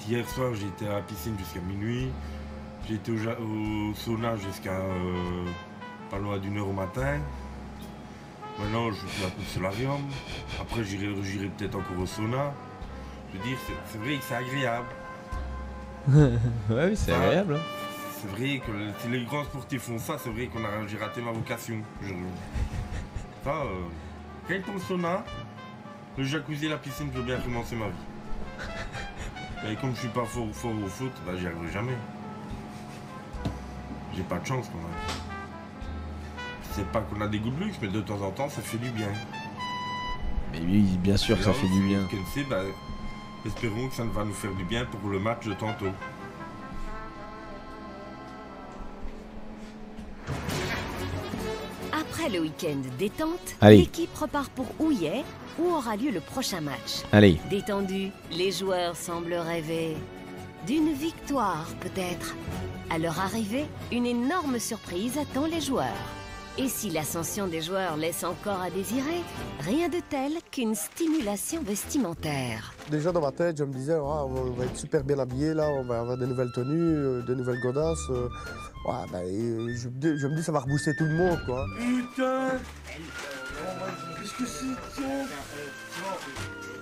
hier soir, j'ai été à la piscine jusqu'à minuit. J'ai été au sauna jusqu'à pas loin d'1 heure au matin. Maintenant, je fais un peu de solarium. Après, j'irai peut-être encore au sauna. Je veux dire, c'est vrai que c'est agréable. Ouais, oui, c'est agréable. Hein. C'est vrai que si les grands sportifs font ça, c'est vrai j'ai raté ma vocation. Ça, quel temps sauna, le jacuzzi et la piscine, je veux bien commencer ma vie. Et comme je suis pas fort au foot, bah, j'y arriverai jamais. J'ai pas de chance quand même. C'est pas qu'on a des goûts de luxe, mais de temps en temps, ça fait du bien. Mais oui, bien sûr que ça fait du bien. Bah, espérons que ça va nous faire du bien pour le match de tantôt. Après le week-end détente, Allez. l'équipe repart pour Houillet, où aura lieu le prochain match. Allez. Détendus, les joueurs semblent rêver d'une victoire peut-être. À leur arrivée, une énorme surprise attend les joueurs. Et si l'ascension des joueurs laisse encore à désirer, rien de tel qu'une stimulation vestimentaire. Déjà dans ma tête, je me disais, on va être super bien habillés là, on va avoir des nouvelles tenues, des nouvelles godasses. Je me dis, ça va rebooster tout le monde, quoi. Putain! Qu'est-ce que c'est, tiens?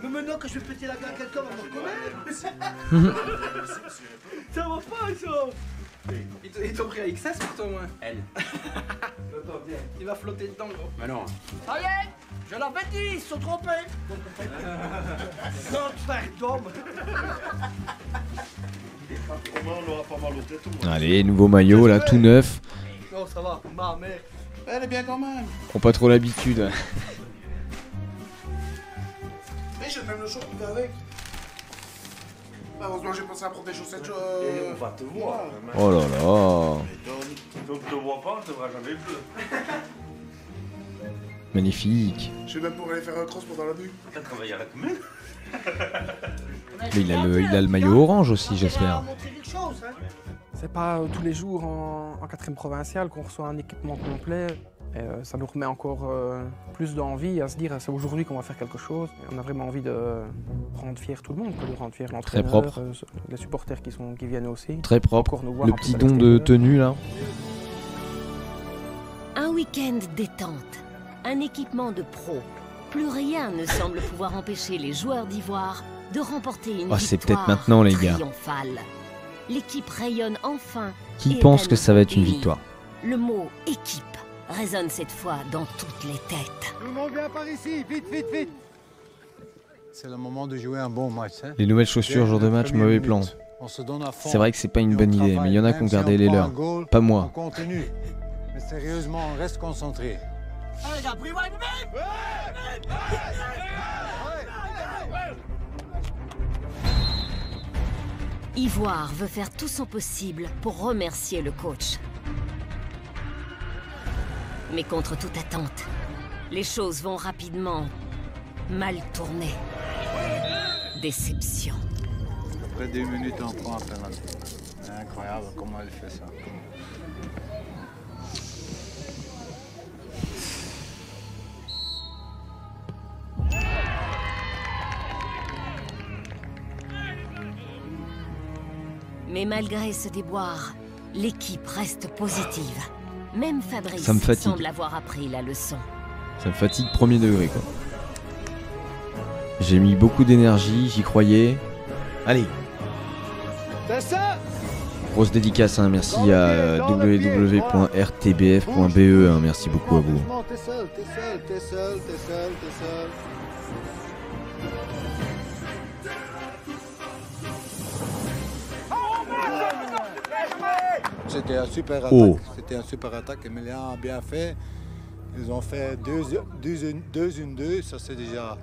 Mais maintenant que je vais péter la gueule à quelqu'un, on me reconnaît. Ça va pas, ça! Ils t'ont pris à XS pour toi, au moins? Elle. Attends, viens. Il va flotter dedans, gros. Mais non. Ça y est! Je l'avais dit, ils se sont trompés! Notre frère d'homme! On aura pas mal aux têtes, au moins. Allez, nouveau maillot là, tout neuf. Non, ça va, ma mère. Elle est bien quand même. Prends pas trop l'habitude. Mais j'ai même le short qui va avec. Heureusement, j'ai pensé à prendre des chaussettes. Et on va te voir. Oh là là. Donc on te voit pas, on te verra jamais plus. Magnifique. Je vais même pour aller faire un cross pendant la nuit. T'as travaillé à la commune? Mais il a le maillot orange aussi, j'espère. C'est pas tous les jours en 4e provinciale qu'on reçoit un équipement complet. Et, ça nous remet encore plus d'envie à se dire c'est aujourd'hui qu'on va faire quelque chose. Et on a vraiment envie de rendre fier tout le monde, de rendre fier l'entraîneur, Très propre. Les supporters qui viennent aussi. Très propre. Encore nous voir Le un peu petit à don de l'extérieur. tenue là. Un week-end détente, un équipement de pro. Plus rien ne semble pouvoir empêcher les joueurs d'Ivoire de remporter une Oh, c'est victoire peut-être maintenant, les gars. triomphale. L'équipe rayonne enfin. Qui et pense que annonce ça va être une le pays. victoire? Le mot équipe résonne cette fois dans toutes les têtes. Tout le monde vient par ici, vite, vite, vite. C'est le moment de jouer un bon match. Hein. Les nouvelles chaussures, jour de match, mauvais plan. On se donne à fond. C'est vrai que c'est pas une bonne idée, mais il y en a qui ont gardé les leurs. Pas On moi. continue. Mais sérieusement, on reste concentré. Allez, les gars, pris one même. Ivoire veut faire tout son possible pour remercier le coach. Mais contre toute attente, les choses vont rapidement mal tourner. Déception. Après 2 minutes, on prend un penalty. C'est incroyable comment elle fait ça. Mais malgré ce déboire, l'équipe reste positive. Même Fabrice Ça me fatigue. semble avoir appris la leçon. Ça me fatigue premier degré quoi. J'ai mis beaucoup d'énergie, j'y croyais. Allez, C'est ça. grosse dédicace, hein. Merci à www.rtbf.be, hein. Merci beaucoup à vous. T'es seul, t'es seul, t'es seul, t'es seul, t'es seul. C'était un super attaque. Oh. C'était un super attaque. Emilien a bien fait. Ils ont fait 2-1-2, ça c'est déjà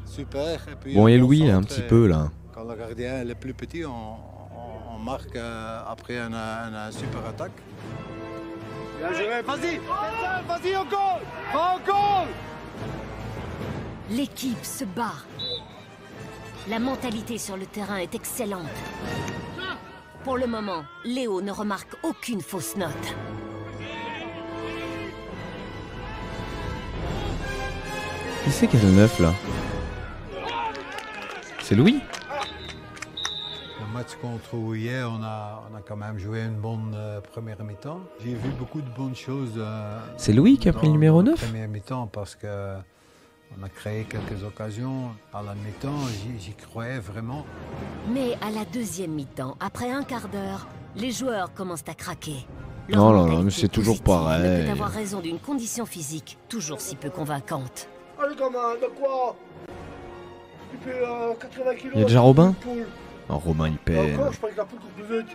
super. Et puis, Bon, on et Louis, concentre, là, un petit peu, là. Quand le gardien est le plus petit, on marque après un super attaque. Bien joué, vas-y. Vas-y, on goal. Va au goal. L'équipe se bat. La mentalité sur le terrain est excellente. Pour le moment, Léo ne remarque aucune fausse note. Qui c'est qui a le 9 là? C'est Louis? Le match contre Houillet, on a quand même joué une bonne première mi-temps. J'ai vu beaucoup de bonnes choses. C'est Louis qui a pris le numéro 9? Première mi-temps parce que on a créé quelques occasions. À la mi-temps, j'y croyais vraiment. Mais à la deuxième mi-temps, après un quart d'heure, les joueurs commencent à craquer. Non, non, non, mais c'est toujours Ne pareil. peut avoir raison d'une condition physique toujours si peu convaincante. Allez, gamin, de quoi? Tu fais 80 kilos. Il y a déjà Robin? une poule. Oh, Romain, il peine. Encore, je crois que la poule court plus vite.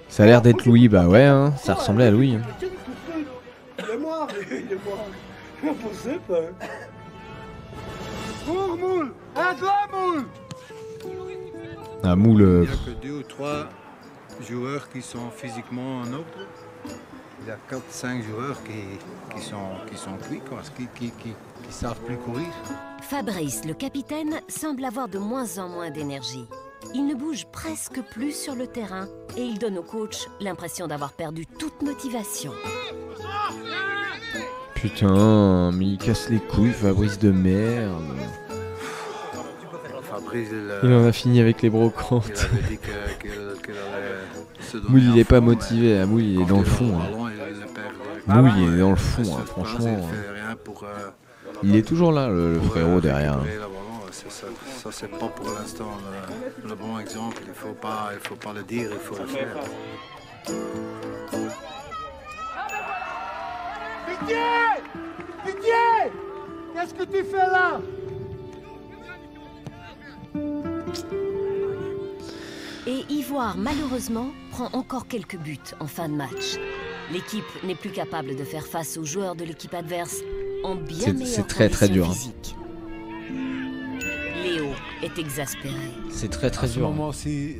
Ça a l'air d'être Louis, bah ouais, hein, ça ressemblait à Louis. Hein. Il est mort, il est mort. Il est impossible. Cours, moule! Aide-la, moule! Ah, Moule. Il n'y a que 2 ou 3 joueurs qui sont physiquement en ordre. Il y a 4-5 joueurs qui sont cuits, quoi, qui savent plus courir. Fabrice, le capitaine, semble avoir de moins en moins d'énergie. Il ne bouge presque plus sur le terrain et il donne au coach l'impression d'avoir perdu toute motivation. Putain, mais il casse les couilles, Fabrice de merde. Fabrice, Il en a fini avec les brocantes. il avait dit qu'il allait se donner Moule, il à est pas fond, mais motivé. Ah, Moule, il est quand dans le il a fond. ballon, Hein. il le perd. Moule, il est dans le fond, reste hein, sur place, franchement. il fait rien pour, Il est toujours là, le pour, frérot, derrière. hein. récupérer le ballon. Ça c'est pas pour l'instant le bon exemple. Il faut pas le dire, il faut le faire. Pitié! Pitié! Qu'est-ce que tu fais là? Et Ivoire, malheureusement, prend encore quelques buts en fin de match. L'équipe n'est plus capable de faire face aux joueurs de l'équipe adverse en bien meilleure c'est très, très dur, hein. physique. Léo est exaspéré. C'est très très À ce dur. moment-ci,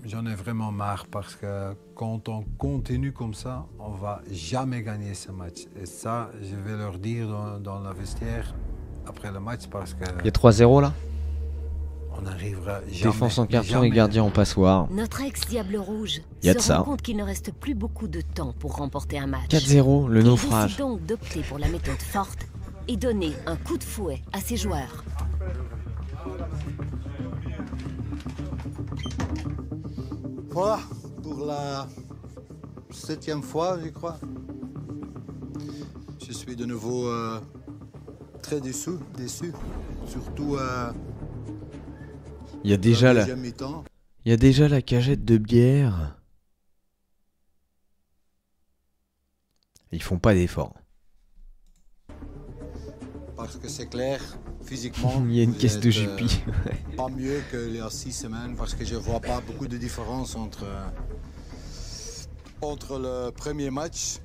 j'en ai vraiment marre parce que quand on continue comme ça, on va jamais gagner ce match. Et ça, je vais leur dire dans la vestiaire après le match parce que Il y a 3-0 là. on n'arrivera jamais. Défense en carton jamais. et gardien en passoire. Notre ex-Diable Rouge Y a de se ça. rend compte qu'il ne reste plus beaucoup de temps pour remporter un match. 4-0, le Il naufrage. décide donc d'opter pour la méthode forte et donner un coup de fouet à ses joueurs. Voilà, pour la 7e fois, je crois. Je suis de nouveau très déçu. Surtout Il y a déjà la la... deuxième mi-temps. Il y a déjà la cagette de bière. Ils font pas d'efforts. Parce que c'est clair, physiquement, Il y a une vous caisse de êtes, Juppie. pas mieux qu'il y a 6 semaines parce que je vois pas beaucoup de différence entre le premier match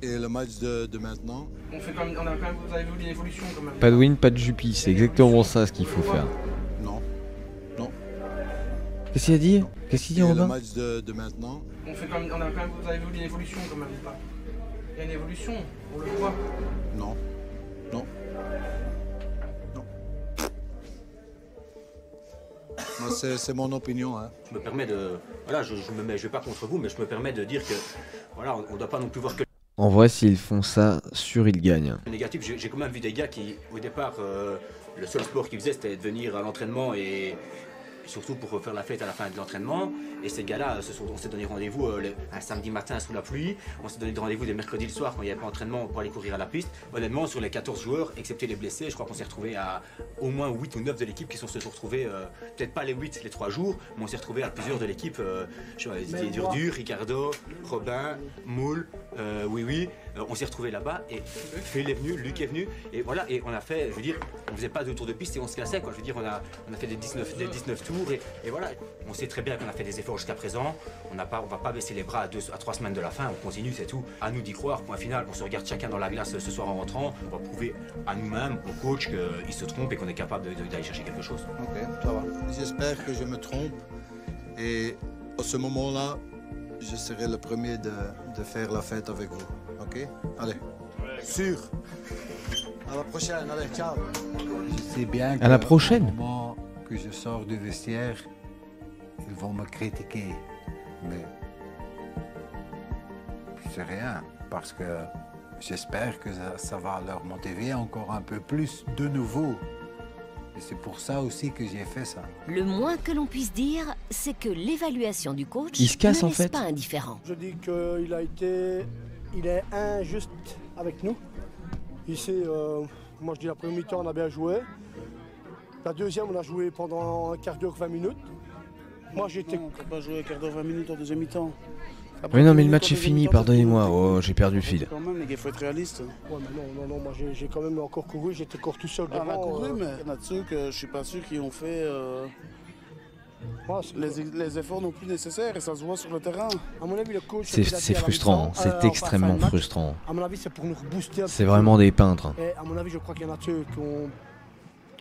et le match de maintenant. On a quand même, vous avez vu l'évolution quand même. Pas de win, pas de Juppie. C'est exactement ça ce qu'il faut faire. Non. Qu'est-ce qu'il a dit? Qu'est-ce qu'il dit Et le Robin? match de maintenant. On a quand même, vous avez vu l'évolution quand même. Il y a une évolution, on le voit. Non. Moi, c'est mon opinion. Hein. Je me permets de... Voilà, je vais pas contre vous, mais je me permets de dire que... Voilà, on ne doit pas non plus voir que En vrai, s'ils font ça, sûr ils gagnent. le négatif. J'ai quand même vu des gars qui, au départ, le seul sport qu'ils faisaient, c'était de venir à l'entraînement et surtout pour faire la fête à la fin de l'entraînement. Et ces gars-là, on s'est donné rendez-vous un samedi matin sous la pluie. On s'est donné rendez-vous des mercredis le soir quand il n'y avait pas d'entraînement pour aller courir à la piste. Honnêtement, sur les 14 joueurs, excepté les blessés, je crois qu'on s'est retrouvé à au moins 8 ou 9 de l'équipe qui se sont retrouvés, peut-être pas les 8 les 3 jours, mais on s'est retrouvé à plusieurs de l'équipe. Didier Durdur, Ricardo, Robin, Moule, oui. On s'est retrouvés là-bas et Phil est venu, Luc est venu. Et voilà, et on a fait, je veux dire, on faisait pas de tour de piste et on se cassait, quoi. Je veux dire, on a fait des 19 tours et voilà. On sait très bien qu'on a fait des efforts jusqu'à présent. On va pas baisser les bras à 3 semaines de la fin, on continue, c'est tout. À nous d'y croire, point final. On se regarde chacun dans la glace ce soir en rentrant. On va prouver à nous-mêmes, au coach, qu'il se trompe et qu'on est capable d'aller chercher quelque chose. Ok, ça va. J'espère que je me trompe. Et à ce moment-là, je serai le premier de faire la fête avec vous. Ok? Allez. Sûr. À la prochaine. Allez, ciao. Je sais bien À la prochaine. Au moment que je sors du vestiaire, ils vont me critiquer. Mais c'est rien. Parce que j'espère que ça va leur motiver encore un peu plus de nouveau. Et c'est pour ça aussi que j'ai fait ça. Le moins que l'on puisse dire, c'est que l'évaluation du coach Il se casse, ne en laisse fait. pas indifférent. Je dis qu'il est injuste avec nous. Ici, moi je dis la première mi-temps on a bien joué. La deuxième on a joué pendant un quart d'heure, 20 minutes. Moi j'étais... On ne peut pas jouer un quart d'heure, 20 minutes en deuxième mi-temps. Oui, non, mais le match est fini, pardonnez-moi. Oh, j'ai perdu le fil. Quand même, les gars, il faut être réaliste. Ouais, mais non, moi j'ai quand même encore couru, j'étais encore tout seul On a devant. couru, mais il y en a de ceux que je suis pas sûr qu'ils ont fait les efforts non plus nécessaires et ça se voit sur le terrain. À mon avis, le coach. C'est frustrant, c'est extrêmement frustrant. À mon avis, c'est pour nous booster. C'est vraiment des peintres. Et à mon avis, je crois qu'il y en a ceux qui ont.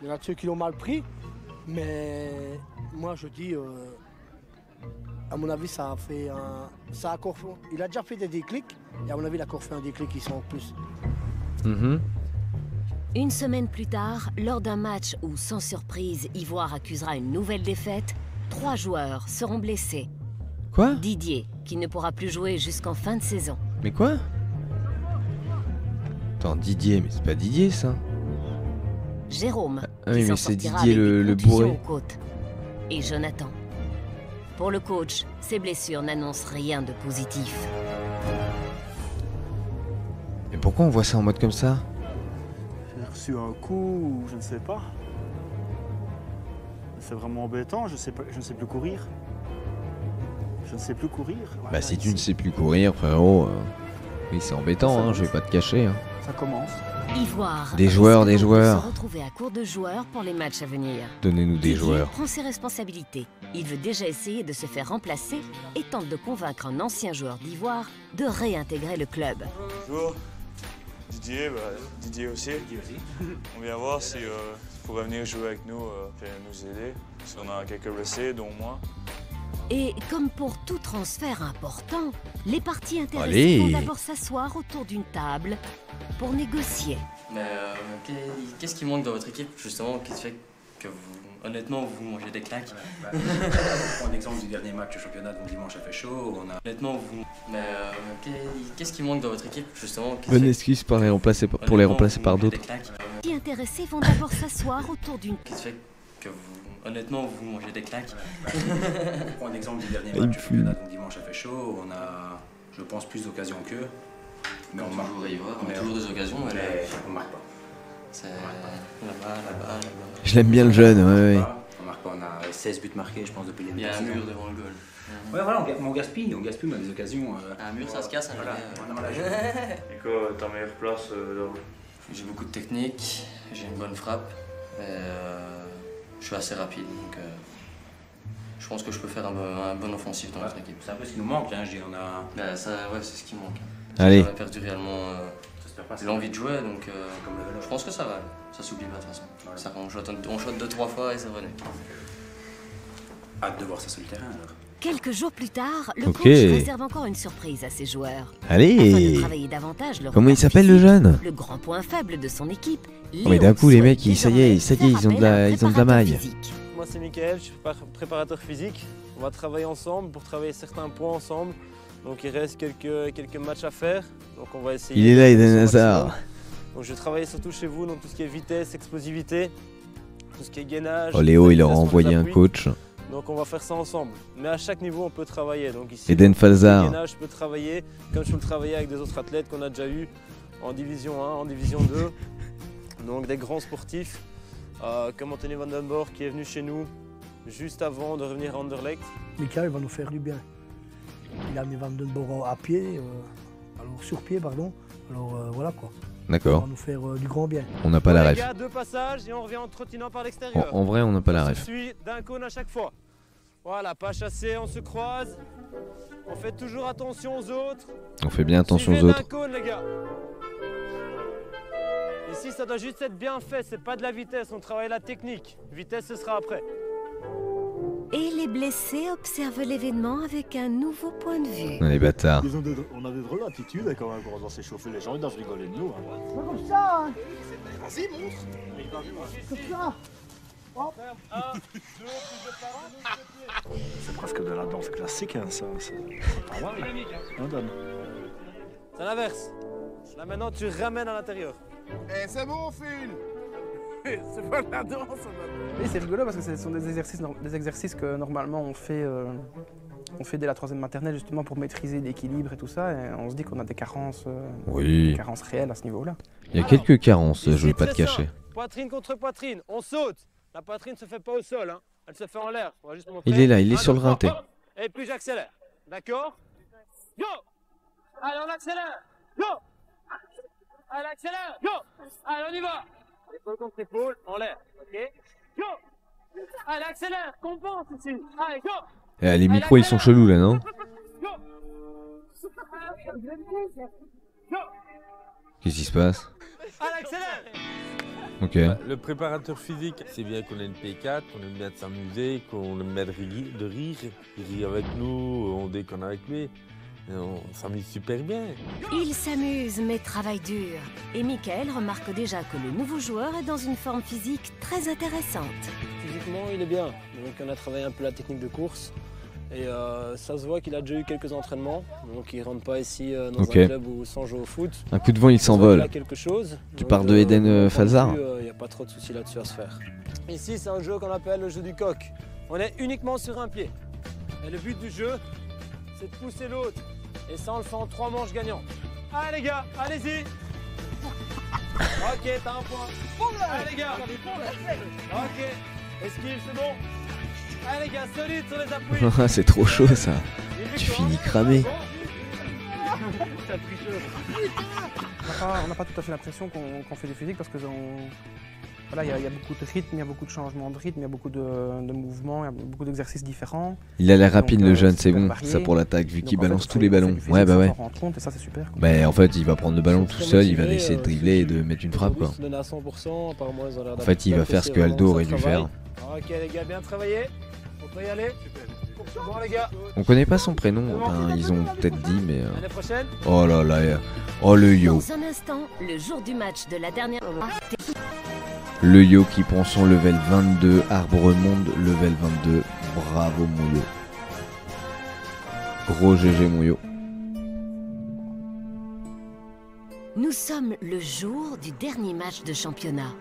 Il y en a ceux qui l'ont mal pris, mais moi je dis. À mon avis, ça a fait un. Ça a encore... Il a déjà fait des déclics, et à mon avis, il a encore fait un déclic qui sont en plus. Une semaine plus tard, lors d'un match où, sans surprise, Ivoire accusera une nouvelle défaite, 3 joueurs seront blessés. Quoi? Didier, qui ne pourra plus jouer jusqu'en fin de saison. Mais quoi? Attends, Didier, mais c'est pas Didier ça? Jérôme, Ah qui oui, s'en mais c'est sortira Didier avec des le contusions bourré. aux côtes. Et Jonathan. Pour le coach, ces blessures n'annoncent rien de positif. Mais pourquoi on voit ça en mode comme ça? J'ai reçu un coup, je ne sais pas. C'est vraiment embêtant, je ne sais plus courir. Je ne sais plus courir. Bah Voilà, si tu ici. ne sais plus courir, frérot, oui c'est embêtant, hein, je vais pas te cacher. Hein. Ça commence. Ivoire. Des joueurs, des risque donc joueurs. de se retrouver à court de joueurs pour les matchs à venir. Donnez-nous des Didier joueurs. prend ses responsabilités. Il veut déjà essayer de se faire remplacer et tente de convaincre un ancien joueur d'Ivoire de réintégrer le club. Bonjour, Didier aussi. On vient voir si pourrait venir jouer avec nous, nous aider. Si on a quelques blessés, dont moi. Et comme pour tout transfert important, les parties intéressées Allez. vont d'abord s'asseoir autour d'une table pour négocier. Mais qu'est-ce qui manque dans votre équipe, justement, qui fait que vous, honnêtement, vous mangez des claques? Pour prendre l'exemple du dernier match de championnat, donc dimanche, il fait chaud. Honnêtement, vous... Mais qu'est-ce qui manque dans votre équipe, justement, qui Bonne fait excuse pour les remplacer par d'autres. Les parties intéressées vont d'abord s'asseoir autour d'une Qui fait que vous, honnêtement, vous mangez des claques? Pour prendre l'exemple du dernier Il me match de fume. championnat, donc dimanche, il fait chaud. On a, je pense, plus d'occasions qu'eux. Mais on marque toujours à Ivoire, on a toujours des occasions, mais on marque pas. C'est là-bas. Je l'aime bien le jeune, ouais. On marque pas, on a 16 buts marqués, je pense, depuis les Il y a un mur devant le goal. Ouais, voilà, on gaspille, on a des occasions. Un mur, ça se casse, hein, voilà. Et quoi, ta meilleure place là-haut? J'ai beaucoup de technique, j'ai une bonne frappe, et je suis assez rapide, donc je pense que je peux faire un bon offensif dans notre équipe. C'est un peu ce qui nous manque, hein, on a... Ben, ça, ouais, c'est ce qui manque. Allez. On a perdu réellement l'envie de jouer, donc je pense que ça va, ça s'oublie pas de toute façon. Ça, on shot 2-3 fois et c'est revenu. Hâte de voir ça sur le terrain alors. Quelques jours plus tard, le Ok. coach réserve encore une surprise à ses joueurs. Allez. Afin de travailler davantage leur Comment il regard s'appelle le physique, jeune? Le grand point faible de son équipe. Oh, mais d'un coup les mecs, ça y est, faire ils ont de appel à un la maille. préparateur physique. Moi c'est Mickaël, je suis préparateur physique. On va travailler ensemble pour travailler certains points ensemble. Donc il reste quelques matchs à faire. Donc on va essayer. Il est là, de Eden faire son Hazard. maximum. Donc je vais travailler surtout chez vous, donc tout ce qui est vitesse, explosivité, tout ce qui est gainage. Oh Léo, il leur a stabilisation envoyé des un appuis. coach. Donc on va faire ça ensemble. Mais à chaque niveau on peut travailler. Donc ici, Eden Falzar. le gainage, je peux travailler comme je peux le travailler avec des autres athlètes qu'on a déjà eu en division 1, en division 2. Donc des grands sportifs comme Anthony Van Den Borg qui est venu chez nous juste avant de revenir à Anderlecht. Michael va nous faire du bien. Il a amené Van Den Borg à pied, alors sur pied, pardon. Alors voilà quoi. D'accord. Il va nous faire du grand bien. On n'a pas la Les ref. gars, 2 passages et on revient en trottinant par l'extérieur. En vrai, on n'a pas la On ref. se suit d'un cône à chaque fois. Voilà, pas chasser, on se croise. On fait toujours attention aux autres. On fait bien attention aux Suivez autres. d'un cône, les gars. Ici, ça doit juste être bien fait, c'est pas de la vitesse, on travaille la technique. Vitesse, ce sera après. Et les blessés observent l'événement avec un nouveau point de vue. Les bâtards. On a des drôles d'attitudes quand même quand on doit s'échauffer. Les gens ils doivent rigoler de nous. Hein. C'est pas comme ça, hein. Vas-y, montre. Comme ça. Hop. C'est presque de la danse classique, hein, ça. C'est pas mal. On donne. C'est l'inverse. Là maintenant, tu ramènes à l'intérieur. Eh, c'est bon, Phil. C'est pas de la danse. Oui, c'est rigolo parce que ce sont des exercices que normalement on fait dès la 3e maternelle justement pour maîtriser l'équilibre et tout ça. Et on se dit qu'on a des carences, Oui. des carences réelles à ce niveau-là. Il y a quelques carences, je vais pas te Très cacher. simple. Poitrine contre poitrine, on saute. La poitrine se fait pas au sol, hein. Elle se fait en l'air. On va juste montrer. Il est là, il est 1, sur 2, le rinté. 3, hop. Et puis j'accélère. D'accord? Go. Allez, on accélère. Go. Allez, accélère. Go. Allez, on y va. Épaule contre épaule, en l'air. Ok. Go. Allez, accélère. Compense ici. Allez, go. Eh, les micros, ils sont chelous là, non? Qu'est-ce qui se passe? Ok. Le préparateur physique, c'est bien qu'on ait une P4, qu'on aime bien de s'amuser, qu'on aime bien de rire. Il rit avec nous, on déconne avec lui. Et on s'amuse super bien. Il s'amuse mais travaille dur. Et Michael remarque déjà que le nouveau joueur est dans une forme physique très intéressante. Physiquement, il est bien. Donc on a travaillé un peu la technique de course. Et ça se voit qu'il a déjà eu quelques entraînements. Donc il ne rentre pas ici dans un club où sans jouer au foot. Un coup de vent, il s'envole. Il a quelque chose. Tu pars de Eden Fazard. Il n'y a pas trop de soucis là-dessus à se faire. Ici, c'est un jeu qu'on appelle le jeu du coq. On est uniquement sur un pied. Et le but du jeu, c'est de pousser l'autre. Et ça, on le fait en 3 manches gagnantes. Allez les gars, allez-y. Ok, t'as un point. Allez les gars. Ok. Esquive, c'est bon. Allez les gars, solide sur les appuis. C'est trop chaud ça. Tu finis cramé. On n'a pas tout à fait l'impression qu'on fait du physique parce que voilà, il y a beaucoup de rythme, il y a beaucoup de changements de rythme, il y a beaucoup de mouvements, il y a beaucoup d'exercices différents. Il a l'air rapide le jeune, c'est bon, ça pour l'attaque, vu qu'il balance tous les ballons. Ouais, bah ouais. Et ça, c'est super. Bah en fait, il va prendre le ballon tout seul, il va essayer de dribbler et de mettre une frappe quoi. En fait, il va faire ce que Aldo aurait dû faire. Ok les gars, bien travaillé. On peut y aller. Bon les gars. On connaît pas son prénom, enfin, ils ont peut-être dit mais... Oh là là, oh le yo. Dans un instant, le jour du match de la dernière... Le yo qui prend son level 22, Arbre-Monde level 22, bravo mon yo. Gros GG mon yo. Nous sommes le jour du dernier match de championnat.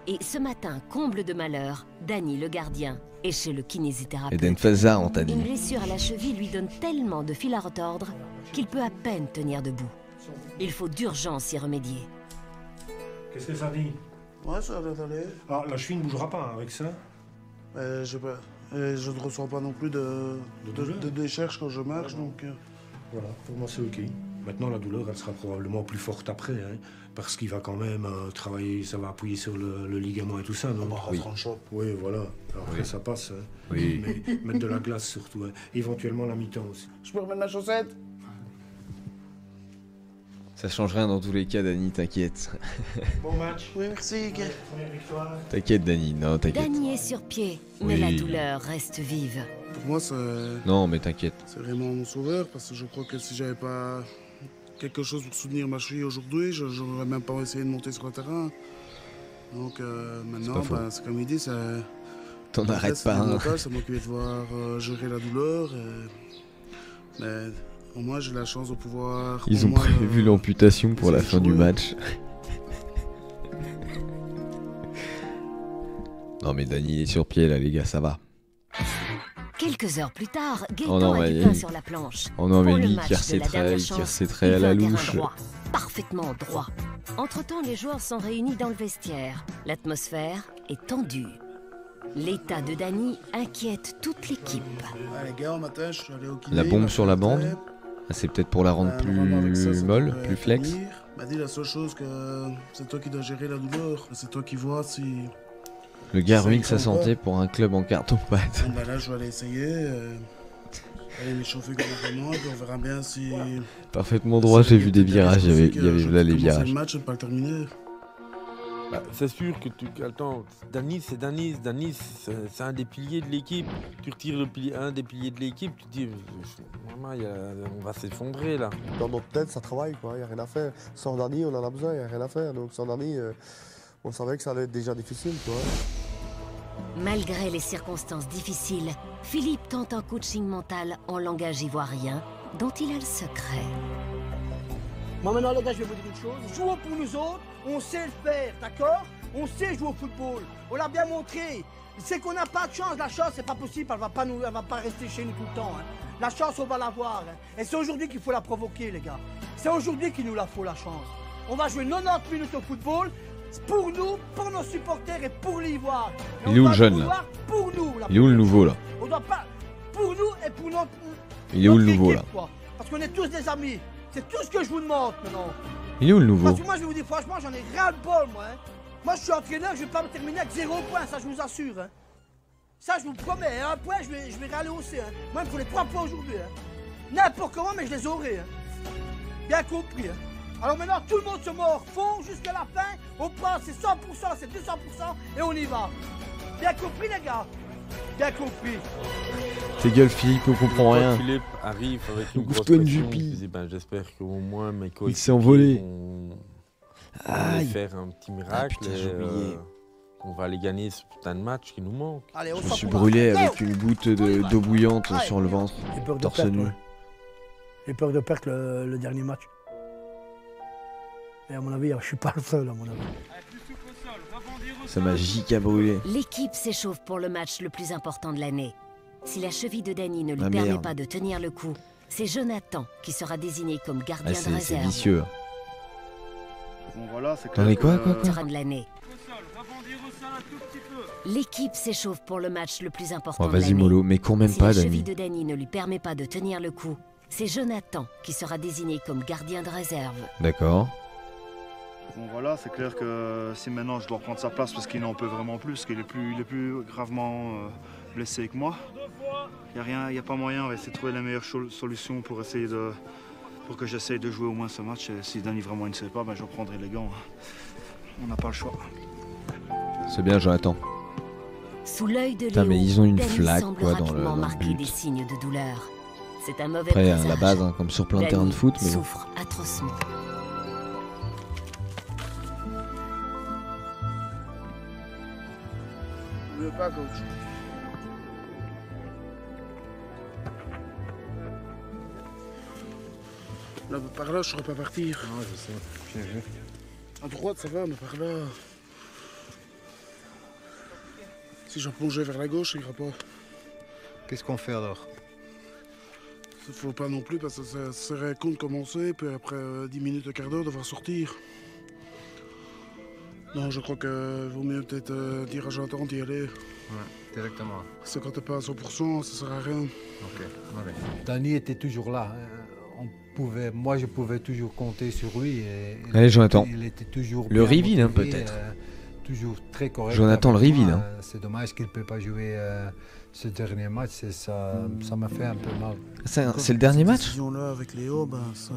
Et ce matin, comble de malheur, Danny le gardien est chez le kinésithérapeute. Eden Fazard, on t'a dit. Une blessure à la cheville lui donne tellement de fil à retordre qu'il peut à peine tenir debout. Il faut d'urgence y remédier. Qu'est-ce que ça dit? Ouais, ça va aller. Ah, la cheville ne bougera pas avec ça? Je sais pas. Je ne ressens pas non plus de décharge quand je marche, donc... Voilà, pour moi c'est ok. Maintenant la douleur elle sera probablement plus forte après, hein, parce qu'il va quand même travailler, ça va appuyer sur le ligament et tout ça. Donc, oui. Oui, voilà. Après ça passe. Hein. Oui. Mais mettre de la glace surtout. Hein. Éventuellement la mi-temps aussi. Je peux remettre ma chaussette? Ça change rien dans tous les cas, Dany, t'inquiète. Bon match. Oui, merci. Première victoire. T'inquiète, Dany, non, t'inquiète. Dany est sur pied, mais la douleur reste vive. Pour moi, c'est... Non, mais t'inquiète. C'est vraiment mon sauveur, parce que je crois que si j'avais pas quelque chose pour soutenir ma cheville aujourd'hui, je n'aurais même pas essayé de monter sur le terrain. Donc maintenant, c'est comme il dit, c'est... T'en arrêtes pas, hein. C'est moi qui vais devoir gérer la douleur. Mais au moins, j'ai la chance de pouvoir... Ils ont prévu l'amputation pour la fin du match. Non mais Dany est sur pied là les gars, ça va. Quelques heures plus tard, Gaëtan a du pain sur la planche. Oh non mais lui, il tire ses traits à la louche. Parfaitement droit. Entre-temps, les joueurs sont réunis dans le vestiaire. L'atmosphère est tendue. L'état de Dany inquiète toute l'équipe. Ah, les gars, au matin, je suis allé au kiné, La bombe sur la bande, c'est peut-être pour la rendre plus molle, plus flex. Il m'a dit la seule chose que c'est toi qui dois gérer la douleur. C'est toi qui vois si... Le gars ruine sa santé pour un club en carton-pâte. Bah là, je vais aller essayer. Aller m'échauffer correctement et puis on verra bien si... Parfaitement droit, j'ai vu des virages, il y avait là les virages. Le match, je ne vais pas le terminer. Bah, c'est sûr que attends, Dany, c'est un des piliers de l'équipe. Tu retires un des piliers de l'équipe, tu te dis, maman, on va s'effondrer là. Dans notre tête, ça travaille, quoi, il n'y a rien à faire. Sans Dany, on en a besoin, il n'y a rien à faire. Donc sans Dany, on savait que ça allait être déjà difficile, quoi. Malgré les circonstances difficiles, Philippe tente un coaching mental en langage ivoirien, dont il a le secret. Moi maintenant les gars, je vais vous dire une chose. Jouons pour nous autres, on sait le faire, d'accord? On sait jouer au football, on l'a bien montré. C'est qu'on n'a pas de chance, la chance c'est pas possible, elle va pas rester chez nous tout le temps. Hein. La chance on va l'avoir. Hein. Et c'est aujourd'hui qu'il faut la provoquer les gars. C'est aujourd'hui qu'il nous la faut la chance. On va jouer 90 minutes au football. Pour nous, pour nos supporters et pour l'Ivoire. Il est où le jeune là? Pour nous, il est où le nouveau là? On doit pas. Pour nous et pour notre. Il est où le nouveau là? Parce qu'on est tous des amis. C'est tout ce que je vous demande maintenant. Il est où le nouveau? Parce que moi, je vais vous dire, franchement, j'en ai ras le bol, moi. Hein. Moi, je suis entraîneur, je vais pas me terminer avec 0 points, ça, je vous assure. Hein. Ça, je vous promets, 1 point, je vais râler aussi. Hein. Moi, il me faut les 3 points aujourd'hui. Hein. N'importe comment, mais je les aurai. Hein. Bien compris. Hein. Alors maintenant, tout le monde se mord fond jusqu'à la fin. On pense, c'est 100%, c'est 200%, et on y va. Bien compris, les gars? Bien compris. Tes gueules, Philippe, on comprend rien. Philippe arrive avec une grosse Ouvre-toi une pression. jupille. Il disait, ben, j'espère qu'au moins mes Il s'est envolé. vont Aïe. faire un petit miracle. putain, et, j'ai oublié. qu'on va aller gagner ce putain de match qui nous manque. Allez, on Je me s'en suis fout. brûlé Go. avec une goutte d'eau bouillante sur le ventre. J'ai peur de Torse perdre, nu. ouais. J'ai peur de perdre le dernier match. Et à mon avis, je suis pas le seul, à mon avis. Ça m'a giga brûlé. L'équipe s'échauffe pour le match le plus important de l'année. Si la cheville de Dany ne lui Ah, permet merde. pas de tenir le coup, c'est Jonathan qui sera désigné comme gardien Ah, de c'est réserve. vicieux. Bon voilà, c'est T'en es quoi, quoi, Sera quoi? de l'année. L'équipe s'échauffe pour le match le plus important Oh, de vas-y, l'année. mollo, mais cours même Si pas, la Dany. cheville de Dany ne lui permet pas de tenir le coup, c'est Jonathan qui sera désigné comme gardien de réserve. D'accord. Bon voilà, c'est clair que si maintenant je dois prendre sa place parce qu'il n'en peut vraiment plus, qu'il est plus gravement blessé que moi, il n'y a pas moyen, on va essayer de trouver la meilleure solution pour essayer pour que j'essaye de jouer au moins ce match. Et si Dany vraiment ne sait pas, ben, je reprendrai les gants. On n'a pas le choix. C'est bien, Jonathan. Sous l'œil de Putain, Léo, mais ils ont une Dany flaque, semble quoi, dans le rapidement marquer but. des signes de douleur. C'est un mauvais Après, à présage. la base, hein, comme sur plein de Dany terrains de foot, mais bon. souffre atrocement. Je veux pas, coach. Là, par là, je ne saurais pas partir. Non, je sais, j'ai vu. À droite, ça va, mais par là... Si je plongeais vers la gauche, ça ira pas. Qu'est-ce qu'on fait alors? Il faut pas non plus, parce que ça serait con de commencer, puis après 10 minutes, un quart d'heure, devoir sortir. Non, je crois que vaut mieux peut-être dire à Jonathan d'y aller. Ouais, directement. Parce que quand t'es pas à 100%, ça sert à rien. Ok, allez. Dany était toujours là. Moi, je pouvais toujours compter sur lui. Allez, Jonathan. Il était toujours Le bien reveal, hein, motivé, peut-être. Toujours très correct. Jonathan, avec le reveal, moi. hein. C'est dommage qu'il ne peut pas jouer ce dernier match. Ça m'a fait un peu mal. C'est le dernier match? Cette décision-là avec Léo, ben, c'est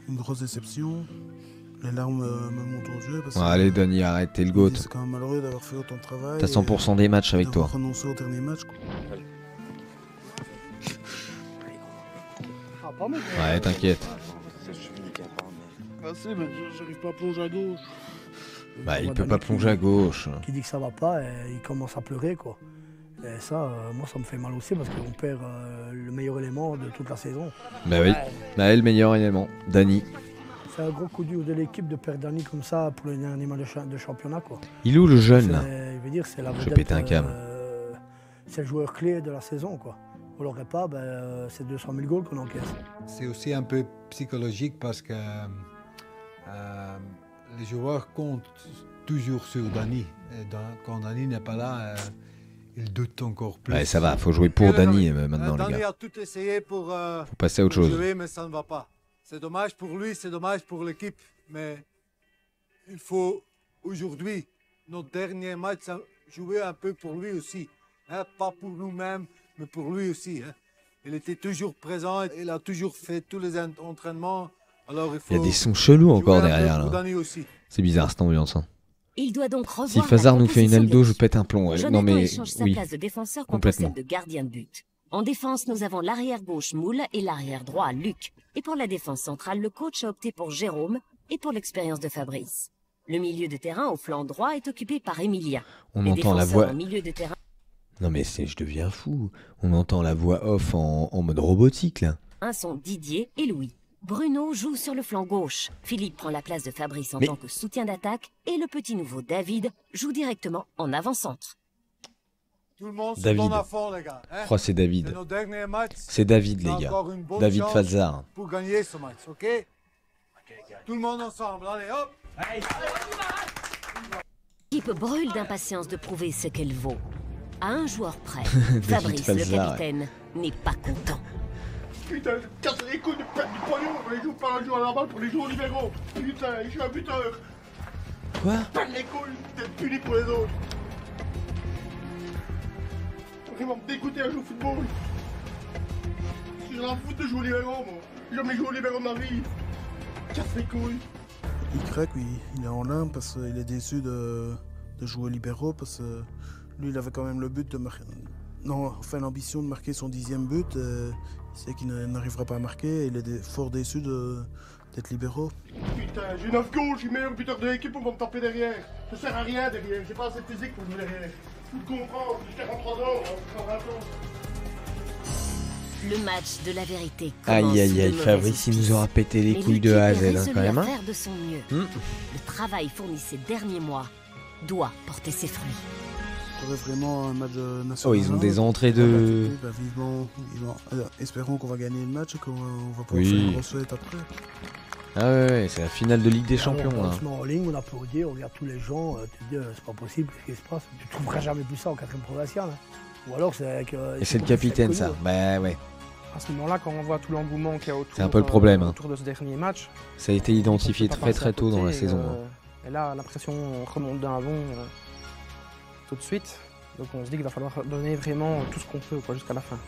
une grosse déception. Les larmes me montent aux yeux. Parce Ouais, que allez, Dany, arrête, t'es le je me GOAT. dis, c'est quand même malheureux d'avoir fait autant de travail. T'as 100% des matchs avec toi. Renoncer au dernier match. Quoi. Ouais, t'inquiète. Ah si, mais j'arrive pas à plonger à gauche. Bah, il peut pas plonger à gauche. Qui dit que ça va pas, il commence à pleurer, quoi. Et ça, moi, ça me fait mal aussi parce qu'on perd le meilleur élément de toute la saison. Bah oui. Bah, le meilleur élément, Dany. C'est un gros coup dur de l'équipe de perdre Dany comme ça pour le dernier match de championnat, quoi. Il est où le jeune, là? Je veux dire, c'est la Je vais vedette, péter un câble. c'est le joueur clé de la saison, quoi. On l'aurait pas, ben, c'est 200 000 goals qu'on encaisse. C'est aussi un peu psychologique parce que les joueurs comptent toujours sur Dany. Et quand Dany n'est pas là, ils doutent encore plus. Ouais, ça va, faut jouer pour Dany maintenant, les Dany gars. a tout essayé pour passer à autre chose. jouer, mais ça ne va pas. C'est dommage pour lui, c'est dommage pour l'équipe, mais il faut aujourd'hui, notre dernier match, jouer un peu pour lui aussi. Hein? Pas pour nous-mêmes, mais pour lui aussi. Hein? Il était toujours présent, il a toujours fait tous les entraînements. Alors Il y a des sons chelous encore jouer un peu derrière, pour là. Dany aussi. C'est bizarre cette ambiance. Hein. Il doit donc revoir Si la Fazard nous fait une composition Aldo, de je l'équipe. pète un plomb. Ouais. Jonathan Non mais échange sa oui, place de défenseur contre complètement. celle de gardien de but. En défense, nous avons l'arrière gauche Moule et l'arrière droit Luc. Et pour la défense centrale, le coach a opté pour Jérôme et pour l'expérience de Fabrice. Le milieu de terrain au flanc droit est occupé par Emilien. On Les entend la défenseurs voix. en milieu de terrain. Non mais je deviens fou. On entend la voix off en mode robotique là. Un sont Didier et Louis. Bruno joue sur le flanc gauche. Philippe prend la place de Fabrice en Mais- tant que soutien d'attaque. Et le petit nouveau David joue directement en avant-centre. Tout le monde se David. donne à fond, les gars. Hein? Oh, c'est David. C'est notre dernier match. C'est David, les On a gars. encore une bonne David chance Fazard. Pour gagner ce match, ok? Tout le monde ensemble, allez hop! L'équipe brûle d'impatience de prouver ce qu'elle vaut. À un joueur près, David Fabrice, le Fazard, capitaine, n'est pas content. Putain, je me casse les couilles de perdre du pognon. Je joue pas un jour à la balle pour les joueurs libéraux. Putain, je suis un buteur. Quoi? Perdre les couilles d'être puni pour les autres. Vraiment me dégoûter à jouer au football. Je suis la foutre de jouer au libéraux, moi. J'ai jamais joué au libéraux de ma vie. Casse les couilles. Il craque, oui. Il est en larmes parce qu'il est déçu de jouer libéraux parce que lui, il avait quand même le but de marquer. Non, enfin l'ambition de marquer son 10e but. Il sait qu'il n'arrivera pas à marquer. Il est fort déçu d'être libéraux. Putain, j'ai 9 goals, je suis meilleur buteur de l'équipe, on va me taper derrière. Ça sert à rien derrière, j'ai pas assez de physique pour jouer derrière. Tu le comprends, j'ai 43 ans, hein, 20 ans. Le match de la vérité commence. Aïe aïe sous de aïe, mauvaises Fabrice il nous aura pété les Mais couilles de A à Z l'équipe est hein, quand résolue même. à Hein. faire de son mieux. Le travail fourni ces derniers mois doit porter ses fruits. Ça va vraiment un match national. Oh, ils ont des entrées de... Bah, vivement, espérons qu'on va gagner le match et qu'on va pouvoir Oui. faire une grosse fête après. Ah ouais, c'est la finale de Ligue des Champions On là. se met en ligne, on applaudit, on regarde tous les gens, tu te dis c'est pas possible, qu'est-ce qui se passe? Tu trouveras jamais plus ça en 4ème provincial. Hein. Ou alors c'est avec... Et c'est le capitaine ça, bah ouais. À ce moment-là, quand on voit tout l'engouement qu'il y a autour, C'est un peu le problème, hein. autour de ce dernier match, Ça a été identifié très tôt dans la saison. Hein. Et là, la pression remonte d'un bond tout de suite. Donc on se dit qu'il va falloir donner vraiment tout ce qu'on peut jusqu'à la fin.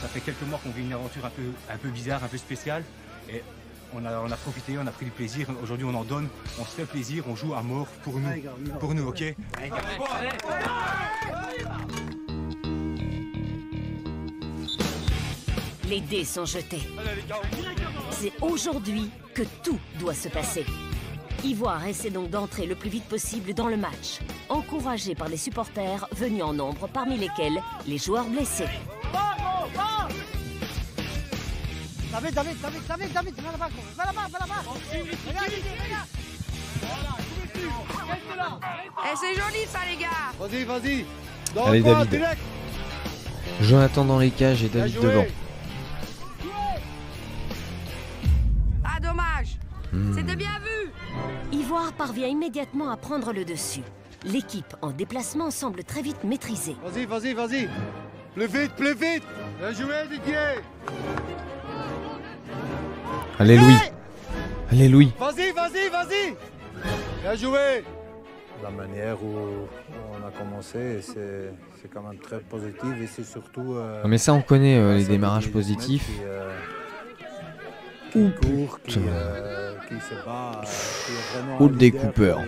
Ça fait quelques mois qu'on vit une aventure un peu bizarre, un peu spéciale. Et on a profité, on a pris du plaisir. Aujourd'hui, on en donne, on se fait plaisir, on joue à mort pour nous. Pour nous, ok? Les dés sont jetés. C'est aujourd'hui que tout doit se passer. Ivoire essaie donc d'entrer le plus vite possible dans le match, encouragé par les supporters venus en nombre, parmi lesquels les joueurs blessés. David, va là-bas, c'est joli ça les gars. Vas-y. Allez David. Jonathan dans les cages et David devant. Ah dommage. C'était bien vu. Ivoire parvient immédiatement à prendre le dessus. L'équipe en déplacement semble très vite maîtrisée. Vas-y. Plus vite. Bien joué, Didier. Allez Louis. Allez Louis. Vas-y. Bien joué. La manière où on a commencé, c'est quand même très positif et c'est surtout... Non mais ça on connaît les démarrages positifs. Qui court, qui se bat, qui est vraiment Oh le découpeur.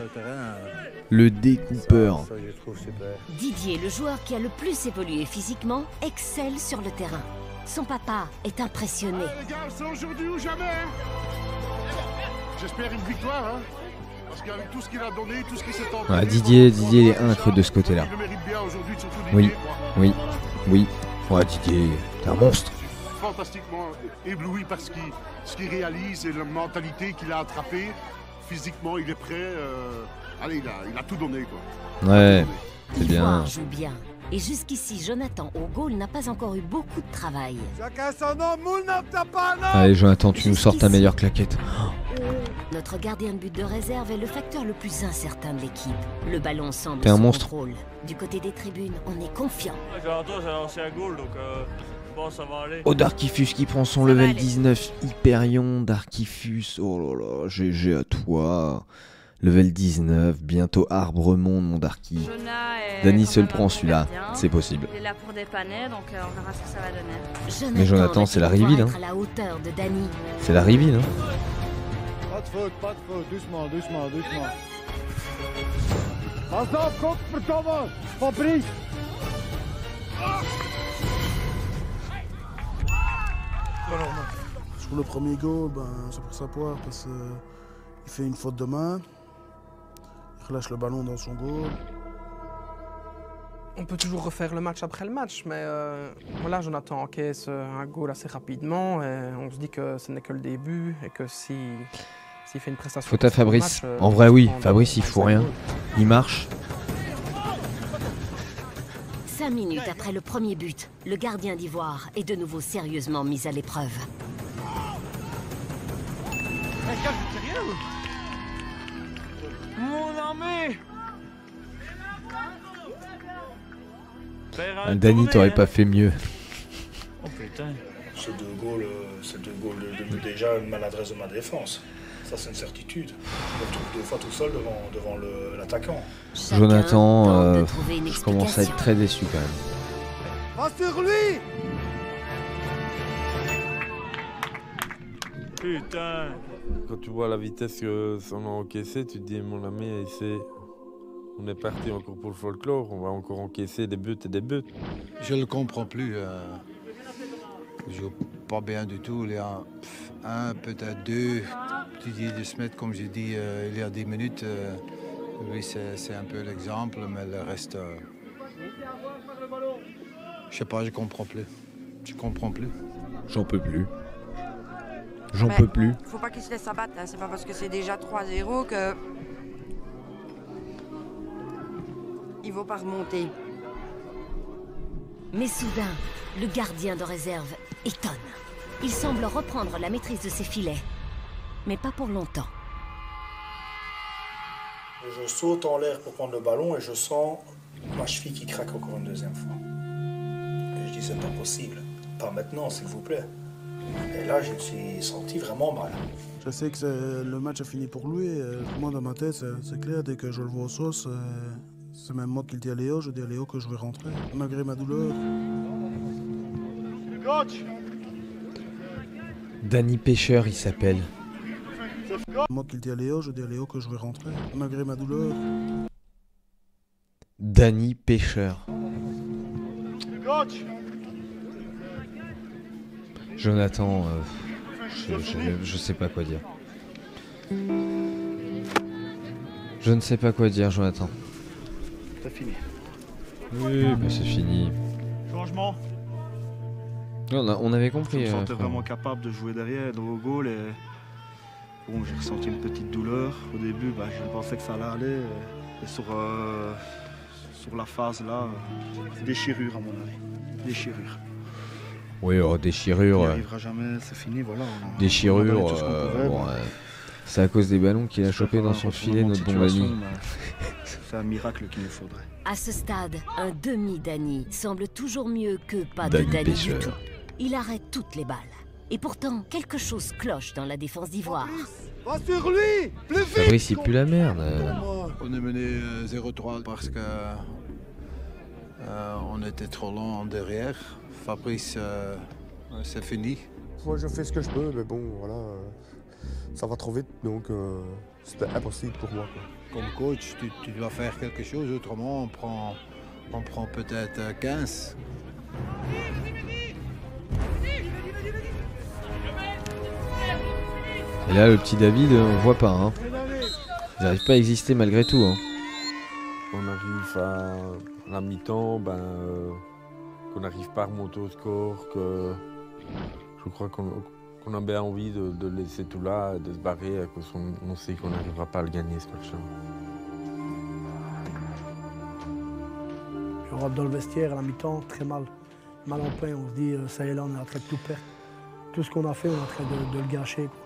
Le découpeur. Ça, je trouve super. Didier, le joueur qui a le plus évolué physiquement, excelle sur le terrain. Son papa est impressionné. Les gars, c'est aujourd'hui ou jamais. J'espère une victoire, hein. Parce qu'avec tout ce qu'il a donné, tout ce qu'il s'est tenté... Ah, Didier est incre de ce côté-là. Il le mérite bien aujourd'hui, surtout Didier, Oui, moi. oui. Ouais Didier, t'es un monstre. Fantastiquement ébloui par ce qu'il réalise et la mentalité qu'il a attrapée. Physiquement, il est prêt. Allez, il a tout donné, quoi. Ouais, c'est bien. Ivoire joue bien. Et jusqu'ici, Jonathan au goal n'a pas encore eu beaucoup de travail. Chacun son nom, moule n'en tape pas un Allez Jonathan, tu nous sors ta meilleure claquette. Notre gardien de but de réserve est le facteur le plus incertain de l'équipe. Le ballon semble T'es un sous monstre. contrôle. Du côté des tribunes, on est confiant. Jonathan, j'ai lancé un goal, donc je pense que ça va aller. Oh Darkifus qui prend son level 19 Hyperion, Darkifus, oh là là, GG à toi. Level 19, bientôt Arbre Monde mon Darky. Dany se le prend celui-là, c'est possible. Il est là pour dépanner, donc on verra ce que ça va donner. Mais Jonathan, c'est la reveal, hein. À la hauteur de Dany. C'est la reveal, hein. Pas de faute, doucement. Passe contre pour Thomas, Fabrice. Sur le premier goal, c'est pour sa poire parce qu'il fait une faute de main. Il relâche le ballon dans son goal. On peut toujours refaire le match après le match, mais voilà, Jonathan encaisse un goal assez rapidement et on se dit que ce n'est que le début et que s'il fait une prestation... Faute à Fabrice. En vrai oui, Fabrice il fout rien. Il marche. 5 minutes après le premier but, le gardien d'Ivoire est de nouveau sérieusement mis à l'épreuve. Les gars, vous êtes sérieux? Mon armée. Dany, t'aurais pas fait mieux. Oh putain. Ces deux goals de déjà une maladresse de ma défense. Ça, c'est une certitude. Je me retrouve 2 fois tout seul devant l'attaquant. Jonathan, je commence à être très déçu quand même. Va sur lui! Putain! Quand tu vois la vitesse que ça a encaissé, tu te dis, mon ami, on est parti encore pour le folklore, on va encore encaisser des buts et des buts. Je ne le comprends plus. Il joue pas bien du tout. Il y a un, peut-être 2. Tu dis de se mettre, comme j'ai dit il y a 10 minutes. Oui, c'est un peu l'exemple, mais le reste, je sais pas, je comprends plus. Je comprends plus. J'en peux plus. J'en peux plus. Faut pas qu'il se laisse abattre, hein. C'est pas parce que c'est déjà 3-0 que il vaut pas remonter. Mais soudain, le gardien de réserve étonne. Il semble reprendre la maîtrise de ses filets. Mais pas pour longtemps. Je saute en l'air pour prendre le ballon et je sens ma cheville qui craque encore une deuxième fois. Et je dis, c'est pas possible. Pas maintenant, s'il vous plaît. Et là, je me suis senti vraiment mal. Je sais que le match a fini pour lui. Moi, dans ma tête, c'est clair, dès que je le vois au sauce, c'est même moi qui le dis à Léo. Je dis à Léo que je vais rentrer, malgré ma douleur. Dany Pêcheur, il s'appelle. Moi qui le dis à Léo, je dis à Léo que je vais rentrer, malgré ma douleur. Dany Pêcheur. Jonathan, je sais pas quoi dire. Je ne sais pas quoi dire, Jonathan. C'est fini. Oui, mais c'est fini. Changement. On avait compris. Je me sentais vraiment capable de jouer derrière, dans le goal. Et bon, j'ai ressenti une petite douleur. Au début, je pensais que ça allait aller. Et sur la phase là, déchirure à mon avis. Déchirure. Oui, déchirure. Il n'y arrivera jamais, c'est fini, voilà. Déchirure, c'est à cause des ballons qu'il a chopé dans son filet, notre bon Dany. C'est un miracle qu'il nous faudrait. À ce stade, un demi-Dany semble toujours mieux que pas de Dany du tout. Il arrête toutes les balles. Et pourtant, quelque chose cloche dans la défense d'Ivoire. Va sur lui! Plus vite! Fabrice, il pue la merde. On est mené 0-3 parce que on était trop lent derrière. Fabrice, c'est fini. Moi, je fais ce que je peux, mais bon, voilà, ça va trop vite, donc c'était impossible pour moi, quoi. Comme coach, tu dois faire quelque chose, autrement on prend peut-être 15. Et là, le petit David, on voit pas. Hein. Ils n'arrivent pas à exister malgré tout. Hein. On arrive à la mi-temps, qu'on n'arrive pas à remonter au score, que je crois qu'on a bien envie de laisser tout là, de se barrer, parce qu'on sait qu'on n'arrivera pas à le gagner ce match-là. On rentre dans le vestiaire à la mi-temps, très mal. Mal en pain, on se dit, ça y est là, on est en train de tout perdre. Tout ce qu'on a fait, on est en train de le gâcher, quoi.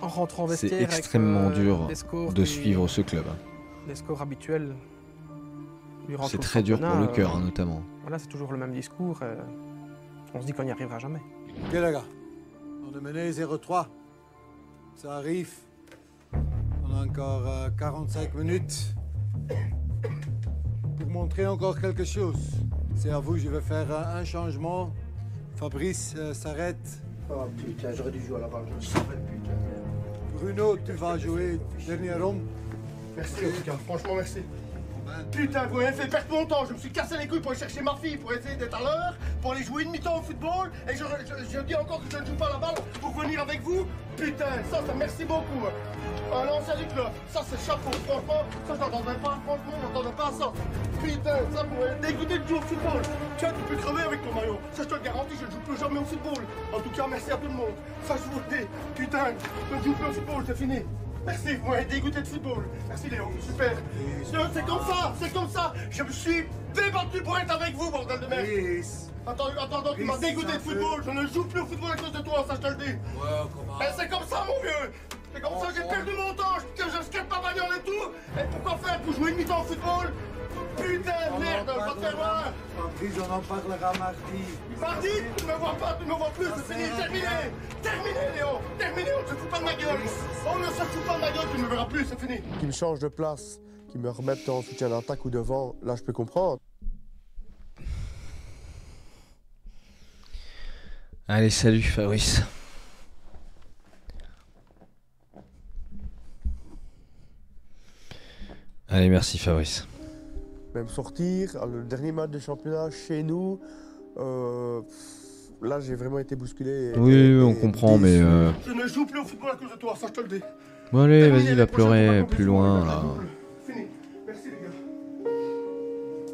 En rentrant au vestiaire, c'est extrêmement dur de suivre ce club. Les scores habituels. C'est très dur pour le cœur, notamment. Voilà, c'est toujours le même discours. On se dit qu'on n'y arrivera jamais. Ok les gars, on est mené 0-3. Ça arrive. On a encore 45 minutes pour montrer encore quelque chose. C'est à vous, je vais faire un changement. Fabrice s'arrête. Oh putain, j'aurais dû jouer à la balle, je savais, putain. Bruno, tu vas jouer dernière ronde. Merci en tout cas, franchement merci. Putain, vous m'avez fait perdre mon temps, je me suis cassé les couilles pour aller chercher ma fille, pour essayer d'être à l'heure, pour aller jouer une mi-temps au football, et je dis encore que je ne joue pas la balle pour venir avec vous. Putain, ça merci beaucoup. Un ancien du club, ça c'est chapeau, franchement, ça je n'entendais pas, franchement, je n'entendais pas ça. Putain, ça pourrait dégoûter de jouer au football. Tiens, tu peux crever avec ton maillot, ça je te le garantis, je ne joue plus jamais au football. En tout cas, merci à tout le monde. Ça je vous le dis, putain, je ne joue plus au football, c'est fini. Merci, vous m'avez dégoûté de football. Merci Léo, super. C'est comme ça. Je me suis débattu pour être avec vous, bordel de merde. Attends, tu m'as dégoûté de football. Je ne joue plus au football à cause de toi, ça je te le dis. Ouais, comment? C'est comme ça, mon vieux. C'est comme ça que j'ai perdu mon temps, que je skate ma bagnole et tout. Et pourquoi faire pour jouer une mi-temps au football? Putain, merde, va te faire voir. Fabrice, on en parlera mardi. Mardi, tu me vois pas, tu me vois plus, c'est fini, terminé. Terminé, Léo, terminé, on ne se fout pas de ma gueule. On ne se fout pas de ma gueule, tu ne me verras plus, c'est fini. Qui me change de place, qui me remette en soutien d'attaque ou devant, là je peux comprendre. Allez, salut Fabrice. Allez, merci Fabrice. Même sortir, le dernier match de championnat chez nous, là j'ai vraiment été bousculé. Oui, on comprend, mais... Je ne joue plus au football à cause de toi, ça je te le dis. Bon allez, vas-y, va pleurer plus loin, là. Fini, merci les gars.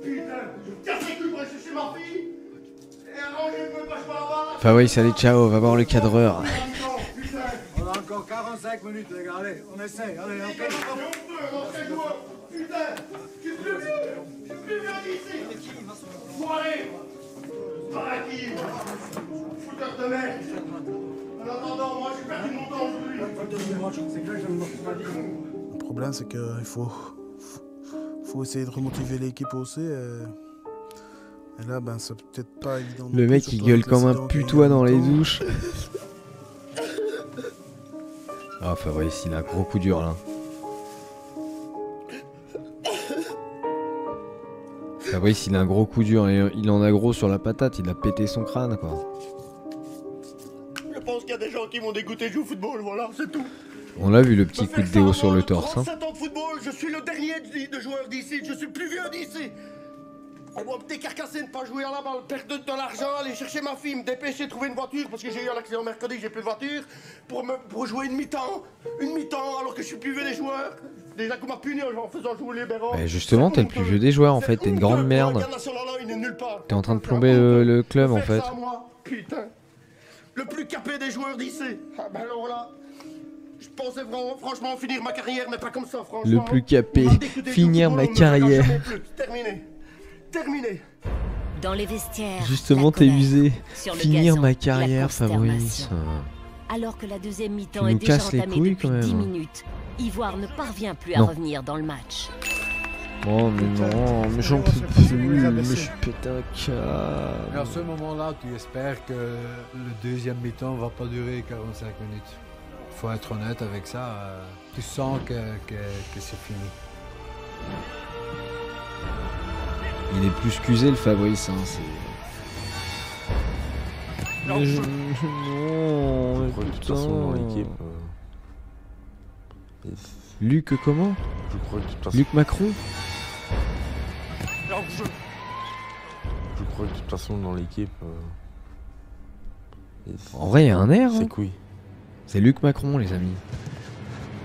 Putain, je casse les couilles pour aller chercher ma fille. Et arrangez-vous, pas je peux avoir. Fabrice, allez, ciao, va voir le cadreur. On a encore 45 minutes, les gars. Allez, on essaye. Allez, ok. Putain, je suis plus vieux. Je suis plus vieux d'ici. Bon, allez. Paraquille. Fouteur de merde. En attendant, moi j'ai perdu mon temps aujourd'hui. Le problème, c'est qu'il faut essayer de remotiver l'équipe aussi. Et là, ben, c'est peut-être pas évident. Le mec, il gueule comme un putois dans les douches. Ah, Fabrice, il a un gros coup dur là. Fabrice, il a un gros coup dur et il en a gros sur la patate, il a pété son crâne quoi. Je pense qu'il y a des gens qui m'ont dégoûté de jouer au football, voilà, c'est tout. On l'a vu le petit coup de déo sur le torse. Hein. 37 ans de football, je suis le dernier de joueurs d'ici, je suis le plus vieux d'ici. Et moi, me décarcasser, ne pas jouer à la balle, perdre de l'argent, aller chercher ma fille, me dépêcher de trouver une voiture parce que j'ai eu un accident mercredi, j'ai plus de voiture, pour jouer une mi-temps alors que je suis plus vieux des joueurs. Déjà qu'on m'a puni en faisant jouer les Libéraux. Mais justement, t'es le plus vieux des joueurs en fait, t'es une grande merde. T'es en train de plomber le club en fait. Putain, le plus capé des joueurs d'ici. Ah ben alors là, je pensais vraiment, franchement finir ma carrière, mais pas comme ça, franchement. Le plus capé, finir ma carrière. Terminé. Terminé. Dans les vestiaires. Justement, t'es usé. Sur le Finir gazon, ma la carrière, Fabrice. Alors que la deuxième mi-temps Tu est nous déjà casses les entamée couilles, depuis quand même. 10 minutes, Ivoire ne parvient plus à Non. revenir dans le match. Oh mais non, mais j'en peux plus, mais je suis pété un câble. Et à ce moment-là, tu espères que le deuxième mi-temps va pas durer 45 minutes. Il faut être honnête avec ça. Tu sens que c'est fini. Il est plus qu'usé le Fabrice, hein, c'est... Non, Mais je non, mais crois que de toute façon dans putain. l'équipe. Luc comment? Je crois que de toute façon. Luc Macron? Je crois que de toute façon dans l'équipe. En vrai, il y a un air. C'est Hein. couille. C'est Luc Macron, les amis.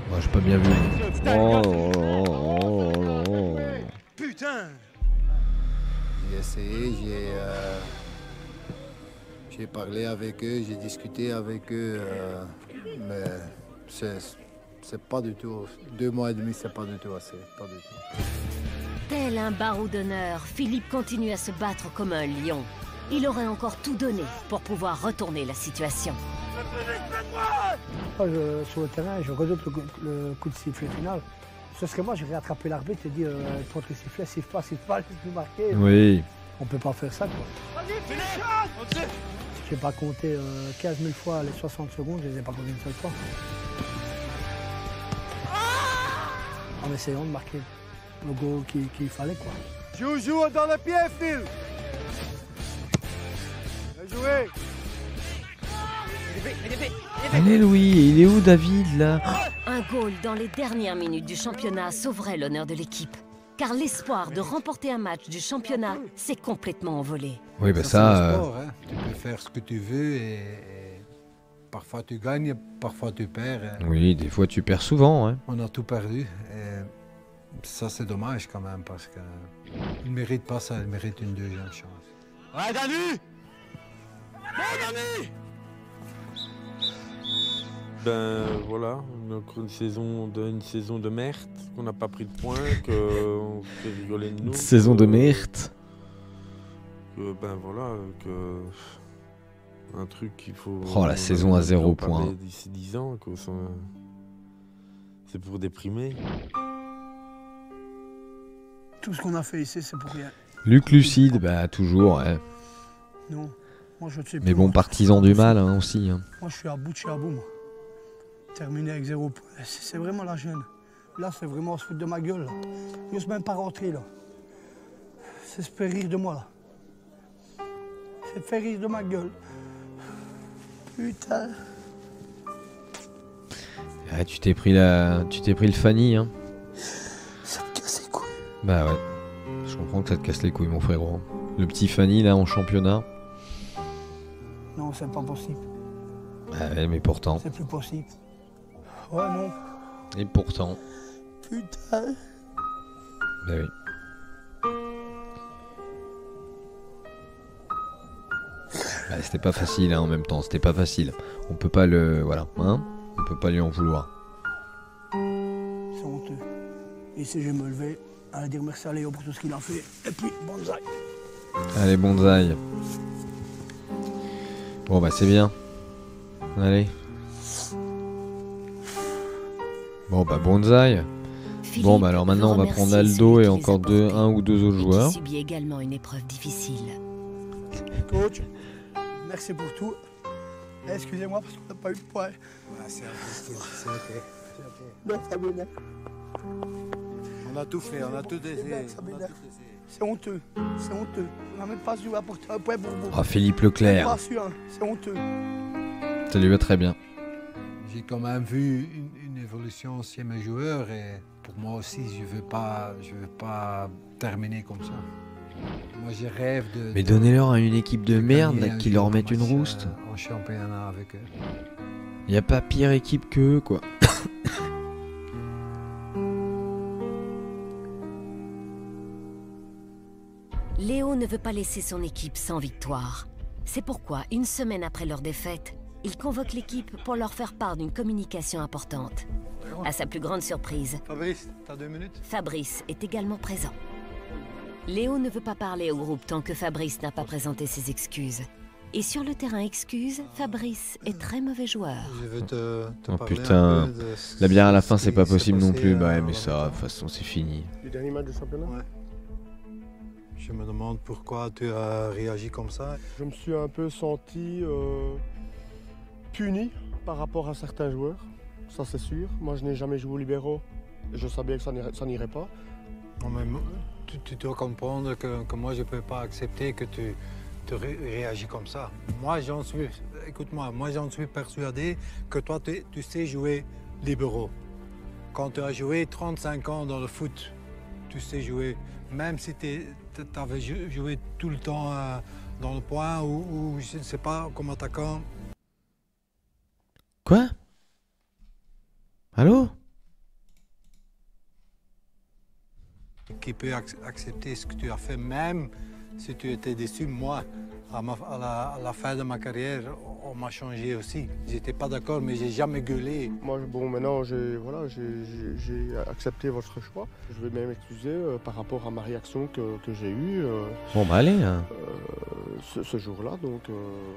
Moi, j'ai pas bien vu. Oh. Putain! J'ai essayé, j'ai parlé avec eux, j'ai discuté avec eux, mais c'est pas du tout. 2 mois et demi, c'est pas du tout assez. Pas du tout. Tel un barreau d'honneur, Philippe continue à se battre comme un lion. Il aurait encore tout donné pour pouvoir retourner la situation. Moi, sur le terrain, je redoute le coup de sifflet final. Sauf que moi, j'ai rattrapé l'arbitre et dit contre le sifflet, siffle pas, laisse nous marquer. Oui. On peut pas faire ça, quoi. J'ai pas compté 15 000 fois les 60 secondes, je les ai pas compté une seule fois. En essayant de marquer le goal qu'il fallait, quoi. Joue dans le pied, Phil. Bien joué. Allez Louis, il est où David là? Un goal dans les dernières minutes du championnat sauverait l'honneur de l'équipe. Car l'espoir de remporter un match du championnat s'est complètement envolé. Oui, bah C'est ça... le sport, hein. Tu peux faire ce que tu veux et parfois tu gagnes, parfois tu perds. Oui, des fois tu perds souvent. Hein. On a tout perdu. Et ça, c'est dommage quand même parce qu'il ne mérite pas ça, il mérite une deuxième chance. Ouais, Danu! Ouais, Danu! Ben voilà, une saison de merde, qu'on n'a pas pris de points, qu'on fait rigoler de nous. Saison de merde. Que, ben voilà, que un truc qu'il faut... Oh, la saison à 0 points. D'ici 10 ans, que ça... C'est pour déprimer. Tout ce qu'on a fait ici, c'est pour rien. Luc Lucide, bah toujours, ouais. Non, moi je ne sais plus. Mais bon, partisan du mal hein, aussi. Hein. Moi je suis à bout de chez à bout, moi. Terminé avec 0 points. C'est vraiment la gêne. Là, c'est vraiment se foutre de ma gueule. Là. Je n'ose même pas rentrer, là. C'est se faire rire de moi, là. C'est faire rire de ma gueule. Putain. Ah, tu t'es pris le Fanny, hein. Ça me casse les couilles. Bah ouais. Je comprends que ça te casse les couilles, mon frérot. Le petit Fanny, là, en championnat. Non, c'est pas possible. Ah ouais, mais pourtant. C'est plus possible. Ouais, non. Et pourtant. Putain. Bah oui. Bah, c'était pas facile hein, en même temps, c'était pas facile. On peut pas le... Voilà, hein. On peut pas lui en vouloir. C'est honteux. Et si je me levais, à dire merci à Léo pour tout ce qu'il a fait. Et puis, bonsaï. Allez, bonsaï. Bon bah c'est bien. Allez. Bon bah bonsaï. Bon bah alors maintenant on va prendre Aldo et encore un ou deux autres joueurs. Il subit également une épreuve difficile. Coach, merci pour tout. Excusez-moi parce qu'on n'a pas eu de points. C'est ok. Non, ça m'énerve. On a tout fait, on a tout essayé. C'est honteux, c'est honteux. On n'a même pas su apporter un point pour vous. Ah, Philippe Leclerc. Pas su, hein. C'est honteux. Ça lui va très bien. J'ai quand même vu une évolution chez mes joueurs et pour moi aussi, je veux pas terminer comme ça. Moi, je rêve de... Mais donnez-leur à une équipe de merde gagner qui leur mette une rouste. En championnat avec eux. Y a pas pire équipe que eux, quoi. Léo ne veut pas laisser son équipe sans victoire. C'est pourquoi, une semaine après leur défaite, il convoque l'équipe pour leur faire part d'une communication importante. À sa plus grande surprise, Fabrice, t'as 2 minutes? Fabrice est également présent. Léo ne veut pas parler au groupe tant que Fabrice n'a pas présenté ses excuses. Et sur le terrain excuses, Fabrice est très mauvais joueur. Je veux te Oh parler putain, un peu de la bière à la fin ce c'est qui pas s'est possible non passé, plus. Bah ouais mais ça, de toute façon c'est fini. Le dernier match de championnat. Ouais. Je me demande pourquoi tu as réagi comme ça. Je me suis un peu senti puni par rapport à certains joueurs, ça c'est sûr. Moi je n'ai jamais joué au libéraux, je savais que ça n'irait pas. Non, mais tu dois comprendre que moi je ne peux pas accepter que tu réagis comme ça. Moi j'en suis, écoute-moi, moi j'en suis persuadé que toi tu sais jouer libéraux. Quand tu as joué 35 ans dans le foot, tu sais jouer, même si tu avais joué tout le temps dans le point ou je ne sais pas, comme attaquant. Quoi? Allô? Qui peut accepter ce que tu as fait, même si tu étais déçu. Moi, à la fin de ma carrière, on m'a changé aussi. J'étais pas d'accord, mais j'ai jamais gueulé. Moi, bon, maintenant, j'ai accepté votre choix. Je vais même m'excuser par rapport à ma réaction que j'ai eue. Bon bah allez. Hein. Ce jour-là, donc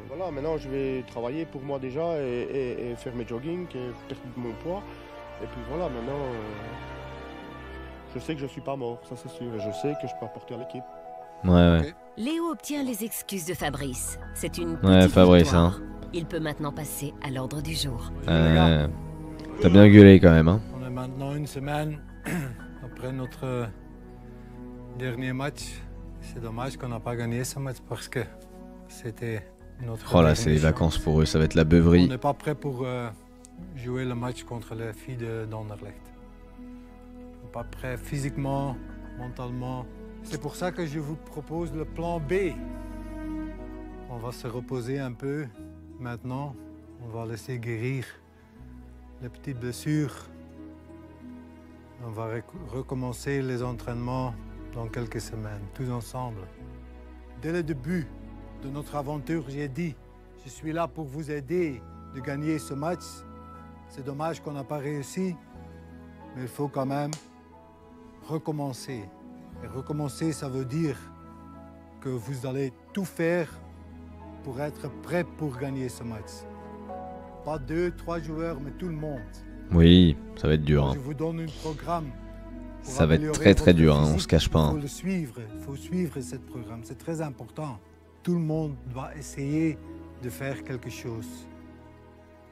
voilà, maintenant je vais travailler pour moi déjà et faire mes jogging et perdre mon poids. Et puis voilà, maintenant, je sais que je suis pas mort, ça c'est sûr, et je sais que je peux apporter à l'équipe. Ouais. Léo obtient les excuses de Fabrice. C'est une Ouais, petite Fabrice, victoire. hein. Il peut maintenant passer à l'ordre du jour. T'as bien gueulé quand même, hein. On est maintenant une semaine après notre dernier match. C'est dommage qu'on n'a pas gagné ce match parce que c'était notre... Oh là, c'est les vacances pour eux, ça va être la beuverie. On n'est pas prêt pour jouer le match contre les filles d'Anderlecht. On n'est pas prêt physiquement, mentalement. C'est pour ça que je vous propose le plan B. On va se reposer un peu maintenant. On va laisser guérir les petites blessures. On va recommencer les entraînements dans quelques semaines, tous ensemble. Dès le début de notre aventure, j'ai dit, je suis là pour vous aider de gagner ce match. C'est dommage qu'on n'a pas réussi, mais il faut quand même recommencer. Et recommencer, ça veut dire que vous allez tout faire pour être prêt pour gagner ce match. Pas 2, 3 joueurs, mais tout le monde. Oui, ça va être dur. Hein. Je vous donne un programme. Ça va être très très dur, hein, on se cache pas. Il faut le suivre, il faut suivre ce programme, c'est très important. Tout le monde doit essayer de faire quelque chose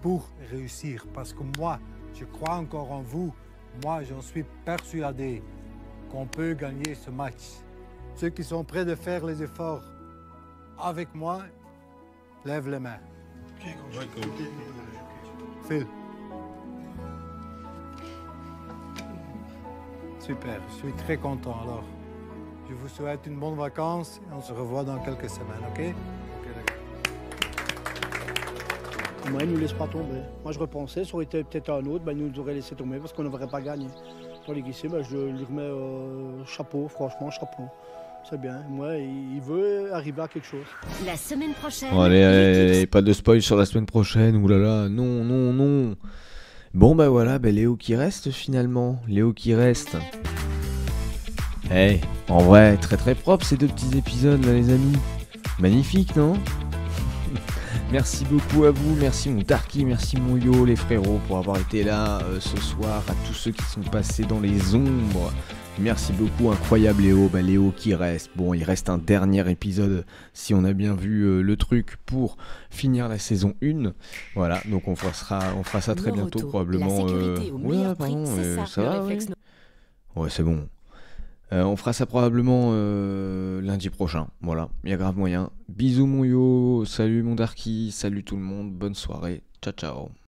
pour réussir. Parce que moi, je crois encore en vous. Moi, j'en suis persuadé qu'on peut gagner ce match. Ceux qui sont prêts de faire les efforts avec moi, lèvent les mains. Phil. Super, je suis très content alors. Je vous souhaite une bonne vacance et on se revoit dans quelques semaines, ok? Moi, il ne nous laisse pas tomber. Moi, je repensais, ça aurait été peut-être un autre, il nous aurait laissé tomber parce qu'on n'aurait pas gagné. Tandis qu'ici, je lui remets chapeau, franchement, chapeau. C'est bien. Moi, il veut arriver à quelque chose. La semaine prochaine... Bon, allez, pas de spoil sur la semaine prochaine, oulala, non, non, non. Bon, bah voilà, Léo qui reste finalement. Léo qui reste. Hey, en vrai, très très propre ces 2 petits épisodes là, les amis. Magnifique, non? Merci beaucoup à vous, merci mon Darky, merci mon Yo les frérots pour avoir été là ce soir, à tous ceux qui sont passés dans les ombres. Merci beaucoup, incroyable Léo, Léo qui reste. Bon, il reste un dernier épisode si on a bien vu le truc pour finir la saison 1. Voilà, donc on fera ça très bientôt probablement. Ouais, pardon, ça va, ouais, c'est bon. On fera ça probablement lundi prochain. Voilà, il y a grave moyen. Bisous mon Yo, salut mon Darky, salut tout le monde, bonne soirée, ciao ciao.